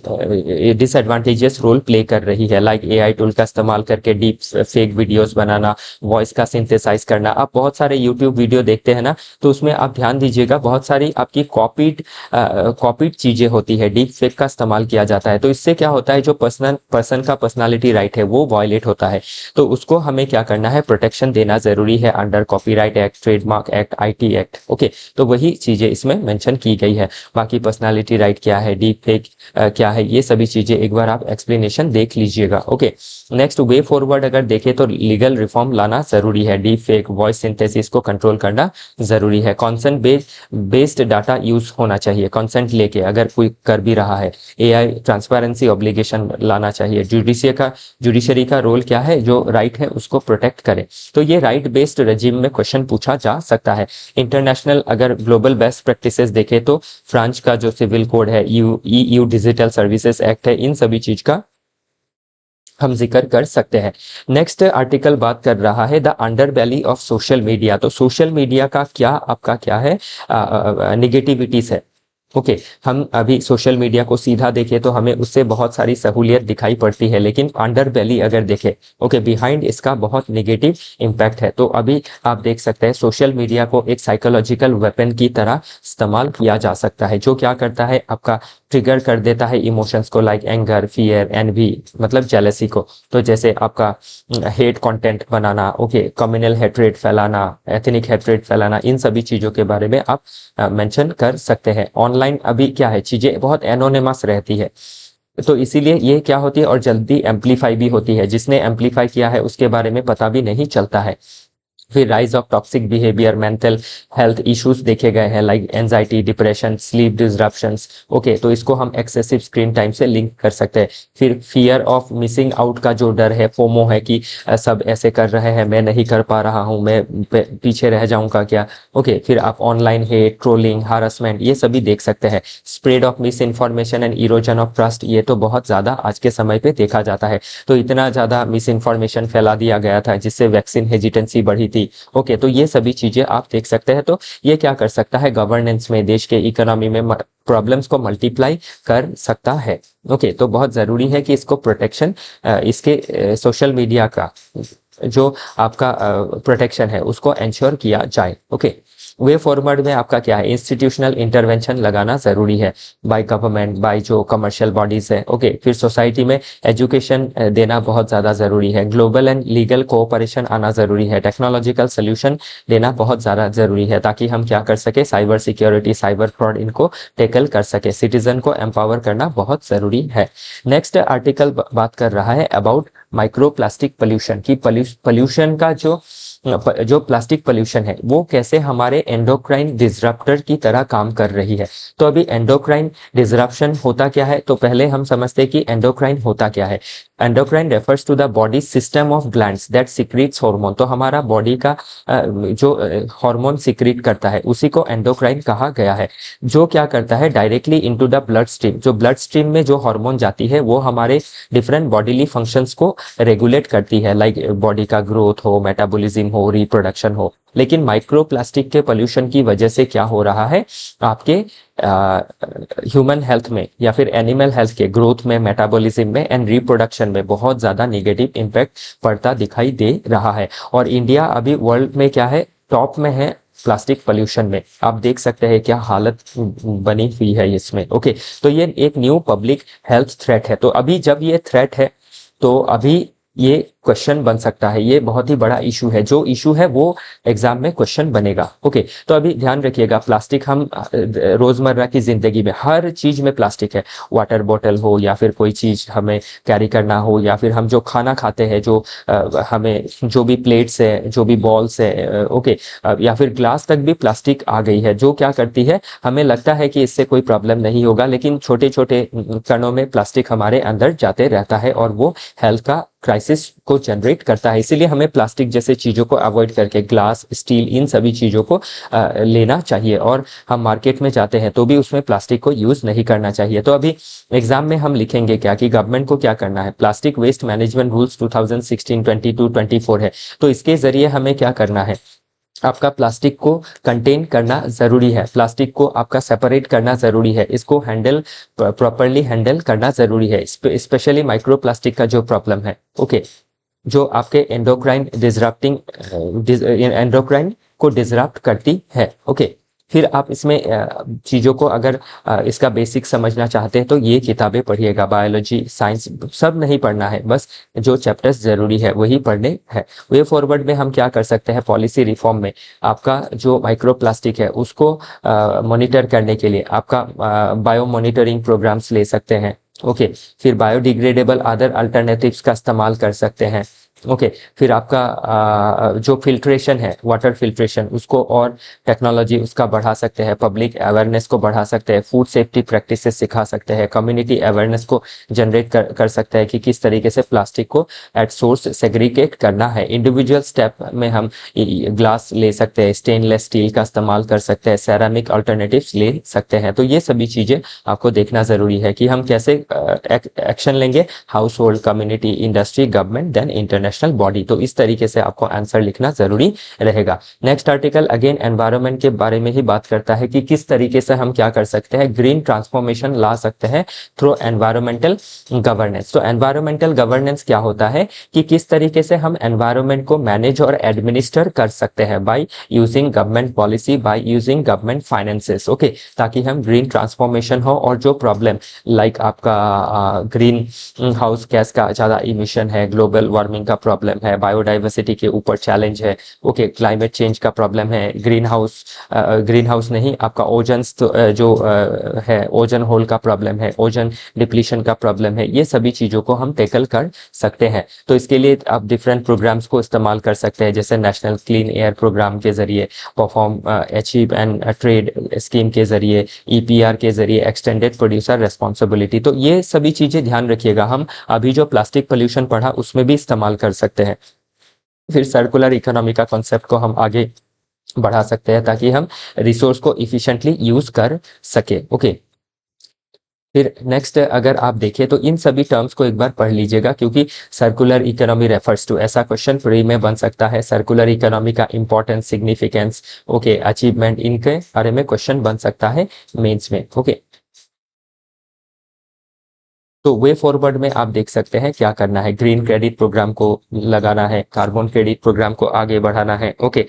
रोल प्ले कर रही है, लाइक एआई टूल का इस्तेमाल करके डीप फेक वीडियोस बनाना, वॉइस का सिंथेसाइज करना। आप बहुत सारे यूट्यूब वीडियो देखते हैं ना, तो उसमें आप ध्यान दीजिएगा बहुत सारी आपकी कॉपीड चीजें होती है, डीप फेक का इस्तेमाल किया जाता है। तो इससे क्या होता है, जो पर्सन का पर्सनालिटी राइट है वो वायलेट होता है। तो उसको हमें क्या करना है, प्रोटेक्शन देना जरूरी है under copyright act, trademark act, IT act. Okay, तो वही चीजें इसमें मेंशन की गई है। बाकी पर्सनालिटी राइट क्या है, डीप फेक क्या है, ये सभी चीजें एक बार आप एक्सप्लेनेशन देख लीजिएगा। ओके, नेक्स्ट वे फॉरवर्ड अगर देखें तो लीगल रिफॉर्म लाना जरूरी है, डीप फेक, वॉइस सिंथेसिस को कंट्रोल करना जरूरी है, कंसेंट बेस्ड डाटा यूज होना चाहिए, कंसेंट लेके अगर कोई कर भी रहा है, एआई ट्रांसपेरेंसी ऑब्लिगेशन लाना चाहिए, जुडिशरी का रोल क्या है, जो राइट है उसको प्रोटेक्ट करे। तो ये राइट बेस्ड रेजिम में क्वेश्चन पूछा जा सकता है। इंटरनेशनल अगर ग्लोबल बेस्ट प्रैक्टिसेस देखें तो फ्रांस का जो सिविल कोड है, ईयू डिजिटल सर्विसेज एक्ट है, इन सभी चीज का हम जिक्र कर सकते हैं। नेक्स्ट आर्टिकल बात कर रहा है the underbelly of social media. तो सोशल मीडिया का क्या आपका क्या है, निगेटिविटीज है। ओके, हम अभी सोशल मीडिया को सीधा देखें तो हमें उससे बहुत सारी सहूलियत दिखाई पड़ती है, लेकिन अंडरबेली अगर देखें, ओके, बिहाइंड इसका बहुत नेगेटिव इम्पैक्ट है। तो अभी आप देख सकते हैं सोशल मीडिया को एक साइकोलॉजिकल वेपन की तरह इस्तेमाल किया जा सकता है, जो क्या करता है, आपका ट्रिगर कर देता है इमोशंस को, लाइक एंगर, फियर, एनवी, मतलब जेलसी को। तो जैसे आपका हेट कंटेंट बनाना, ओके, कम्युनल हेट्रेड फैलाना, एथनिक हेट्रेड फैलाना, इन सभी चीजों के बारे में आप मेंशन कर सकते हैं। ऑनलाइन अभी क्या है, चीजें बहुत एनोनिमस रहती है, तो इसीलिए ये क्या होती है और जल्दी एम्पलीफाई भी होती है, जिसने एम्पलीफाई किया है उसके बारे में पता भी नहीं चलता है। फिर rise of toxic behaviour, mental health issues देखे गए हैं like anxiety, depression, sleep disruptions. Okay, तो इसको हम एक्सेसिव स्क्रीन टाइम से लिंक कर सकते हैं। फिर फियर ऑफ मिसिंग आउट का जो डर है, फोमो है कि सब ऐसे कर रहे हैं, मैं नहीं कर पा रहा हूँ, मैं पीछे रह जाऊंगा क्या। ओके, फिर आप ऑनलाइन हेट, ट्रोलिंग, हारासमेंट ये सभी देख सकते हैं। Spread of miss information and erosion of trust, ये तो बहुत ज़्यादा आज के समय पे देखा जाता है। तो इतना ज़्यादा मिस इन्फॉर्मेशन फैला दिया गया था जिससे वैक्सीन हेजिटेंसी बढ़ी थी। ओके, तो ये सभी चीज़ें आप देख सकते हैं। तो ये क्या कर सकता है, गवर्नेंस में, देश के इकोनॉमी में प्रॉब्लम्स को मल्टीप्लाई कर सकता है। ओके, तो बहुत ज़रूरी है कि इसको प्रोटेक्शन, इसके सोशल मीडिया का जो आपका प्रोटेक्शन है उसको एंश्योर किया जाए। ओके, वे फॉरवर्ड में आपका क्या है, इंस्टीट्यूशनल इंटरवेंशन लगाना ज़रूरी है बाय गवर्नमेंट, बाय जो कमर्शियल बॉडीज़ है। ओके, फिर सोसाइटी में एजुकेशन देना बहुत ज़्यादा ज़रूरी है। ग्लोबल एंड लीगल कोऑपरेशन आना ज़रूरी है। टेक्नोलॉजिकल सोल्यूशन देना बहुत ज़्यादा ज़रूरी है ताकि हम क्या कर सके, साइबर सिक्योरिटी, साइबर फ्रॉड इनको टैकल कर सके। सिटीजन को एम्पावर करना बहुत ज़रूरी है। नेक्स्ट आर्टिकल बात कर रहा है अबाउट माइक्रो प्लास्टिक पोल्यूशन की, पोल्यूशन का जो प्लास्टिक पोल्यूशन है वो कैसे हमारे एंडोक्राइन डिसरप्टर की तरह काम कर रही है। तो अभी एंडोक्राइन डिसरप्शन होता क्या है, तो पहले हम समझते हैं कि एंडोक्राइन होता क्या है। Endocrine refers to the body system of glands that secretes hormone. तो हमारा बॉडी का जो हार्मोन सिक्रीट करता है उसी को एंडोक्राइन कहा गया है। जो क्या करता है, directly into the blood stream, जो ब्लड स्ट्रीम में जो हार्मोन जाती है वो हमारे डिफरेंट बॉडीली फंक्शंस को रेगुलेट करती है, लाइक बॉडी का ग्रोथ हो, मेटाबॉलिज्म हो, रिप्रोडक्शन हो। लेकिन माइक्रोप्लास्टिक के पोल्यूशन की वजह से क्या हो रहा है, आपके ह्यूमन हेल्थ में या फिर एनिमल हेल्थ के ग्रोथ में, मेटाबॉलिज्म में एंड रिप्रोडक्शन में बहुत ज़्यादा नेगेटिव इम्पैक्ट पड़ता दिखाई दे रहा है। और इंडिया अभी वर्ल्ड में क्या है, टॉप में है प्लास्टिक पोल्यूशन में। आप देख सकते हैं क्या हालत बनी हुई है इसमें। ओके, तो ये एक न्यू पब्लिक हेल्थ थ्रेट है। तो अभी जब ये थ्रेट है तो अभी ये क्वेश्चन बन सकता है, ये बहुत ही बड़ा इशू है। जो इशू है वो एग्जाम में क्वेश्चन बनेगा। ओके, तो अभी ध्यान रखिएगा, प्लास्टिक हम रोजमर्रा की जिंदगी में हर चीज में प्लास्टिक है। वाटर बॉटल हो या फिर कोई चीज हमें कैरी करना हो, या फिर हम जो खाना खाते हैं, जो हमें जो भी प्लेट्स है, जो भी बॉल्स है, ओके, या फिर ग्लास तक भी प्लास्टिक आ गई है। जो क्या करती है, हमें लगता है कि इससे कोई प्रॉब्लम नहीं होगा, लेकिन छोटे छोटे कणों में प्लास्टिक हमारे अंदर जाते रहता है और वो हेल्थ का क्राइसिस को जनरेट करता है। इसीलिए हमें प्लास्टिक जैसे चीज़ों को अवॉइड करके ग्लास, स्टील, इन सभी चीज़ों को लेना चाहिए। और हम मार्केट में जाते हैं तो भी उसमें प्लास्टिक को यूज़ नहीं करना चाहिए। तो अभी एग्जाम में हम लिखेंगे क्या कि गवर्नमेंट को क्या करना है, प्लास्टिक वेस्ट मैनेजमेंट रूल्स 2016, 22, 24 है। तो इसके ज़रिए हमें क्या करना है, आपका प्लास्टिक को कंटेन करना ज़रूरी है, प्लास्टिक को आपका सेपरेट करना ज़रूरी है, इसको हैंडल प्रॉपरली हैंडल करना ज़रूरी है, स्पेशली माइक्रो प्लास्टिक का जो प्रॉब्लम है। ओके, जो आपके एंडोक्राइन को डिसरप्ट करती है। ओके, फिर आप इसमें चीज़ों को अगर इसका बेसिक समझना चाहते हैं तो ये किताबें पढ़िएगा, बायोलॉजी, साइंस सब नहीं पढ़ना है, बस जो चैप्टर्स ज़रूरी है वही पढ़ने हैं। वे फॉरवर्ड में हम क्या कर सकते हैं, पॉलिसी रिफॉर्म में आपका जो माइक्रोप्लास्टिक है उसको मॉनिटर करने के लिए आपका बायो मॉनिटरिंग प्रोग्राम्स ले सकते हैं। ओके, फिर बायोडिग्रेडेबल अदर अल्टरनेटिव्स का इस्तेमाल कर सकते हैं। ओके, फिर आपका जो फिल्ट्रेशन है, वाटर फिल्ट्रेशन, उसको और टेक्नोलॉजी उसका बढ़ा सकते हैं, पब्लिक अवेयरनेस को बढ़ा सकते हैं, फूड सेफ्टी प्रैक्टिसेस सिखा सकते हैं, कम्युनिटी अवेयरनेस को जनरेट कर सकते हैं कि किस तरीके से प्लास्टिक को एट सोर्स सेग्रीगेट करना है। इंडिविजुअल स्टेप में हम ग्लास ले सकते हैं, स्टेनलेस स्टील का इस्तेमाल कर सकते हैं, सेरामिक अल्टरनेटिव्स ले सकते हैं। तो ये सभी चीज़ें आपको देखना ज़रूरी है कि हम कैसे एक्शन लेंगे, household, community, industry, government, then international body. तो इस तरीके से आपको आंसर लिखना जरूरी रहेगा। नेक्स्ट आर्टिकल अगेन एनवायरनमेंट के बारे में ही बात करता है कि किस तरीके से हम क्या कर सकते हैं, ग्रीन ट्रांसफॉर्मेशन ला सकते हैं थ्रू एनवायरमेंटल गवर्नेंस। तो एनवायरमेंटल गवर्नेंस क्या होता है कि किस तरीके से हम एनवायरमेंट को मैनेज और एडमिनिस्टर कर सकते हैं by using government policy, by using government finances. Okay, ताकि हम ग्रीन ट्रांसफॉर्मेशन हो और जो प्रॉब्लम लाइक आपका ग्रीन हाउस गैस का ज़्यादा इमिशन है, ग्लोबल वार्मिंग का का प्रॉब्लम है, बायोडाइवर्सिटी के ऊपर चैलेंज है, ओके, क्लाइमेट चेंज का प्रॉब्लम है, ग्रीन हाउस नहीं, आपका ओजन है, ओजन होल का प्रॉब्लम है, ओजन डिप्लीशन का प्रॉब्लम है, ये सभी चीज़ों को हम टैकल कर सकते हैं। तो इसके लिए आप डिफरेंट प्रोग्राम्स को इस्तेमाल कर सकते हैं, जैसे नेशनल क्लीन एयर प्रोग्राम के ज़रिए, perform achieve and trade scheme के ज़रिए, ईपीआर के ज़रिए, एक्सटेंडेड प्रोड्यूसर रेस्पॉन्सिबिलिटी। तो ये सभी चीज़ें ध्यान रखिएगा, हम अभी जो प्लास्टिक पोल्यूशन पढ़ा उसमें भी इस्तेमाल कर सकते हैं। फिर सर्कुलर इकोनॉमी का कॉन्सेप्ट को हम आगे बढ़ा सकते हैं ताकि हम रिसोर्स को इफिशिएंटली यूज कर सके, ओके। फिर नेक्स्ट अगर आप देखें तो इन सभी टर्म्स को एक बार पढ़ लीजिएगा, क्योंकि सर्कुलर इकोनॉमी रेफर्स टू, ऐसा क्वेश्चन प्री में बन सकता है। सर्कुलर इकोनॉमी का इंपॉर्टेंस, सिग्निफिकेंस, ओके, अचीवमेंट, इनके बारे में क्वेश्चन बन सकता है मेंस में, ओके। तो वे फॉरवर्ड में आप देख सकते हैं क्या करना है। ग्रीन क्रेडिट प्रोग्राम को लगाना है, कार्बन क्रेडिट प्रोग्राम को आगे बढ़ाना है, ओके।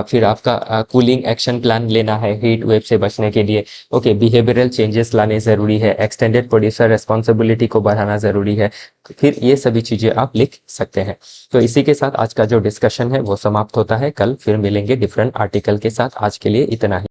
फिर आपका कूलिंग एक्शन प्लान लेना है हीट वेव से बचने के लिए, ओके। बिहेवियरल चेंजेस लाने ज़रूरी है, एक्सटेंडेड प्रोड्यूसर रिस्पॉन्सिबिलिटी को बढ़ाना ज़रूरी है। फिर ये सभी चीज़ें आप लिख सकते हैं। तो इसी के साथ आज का जो डिस्कशन है वो समाप्त होता है। कल फिर मिलेंगे डिफरेंट आर्टिकल के साथ। आज के लिए इतना ही।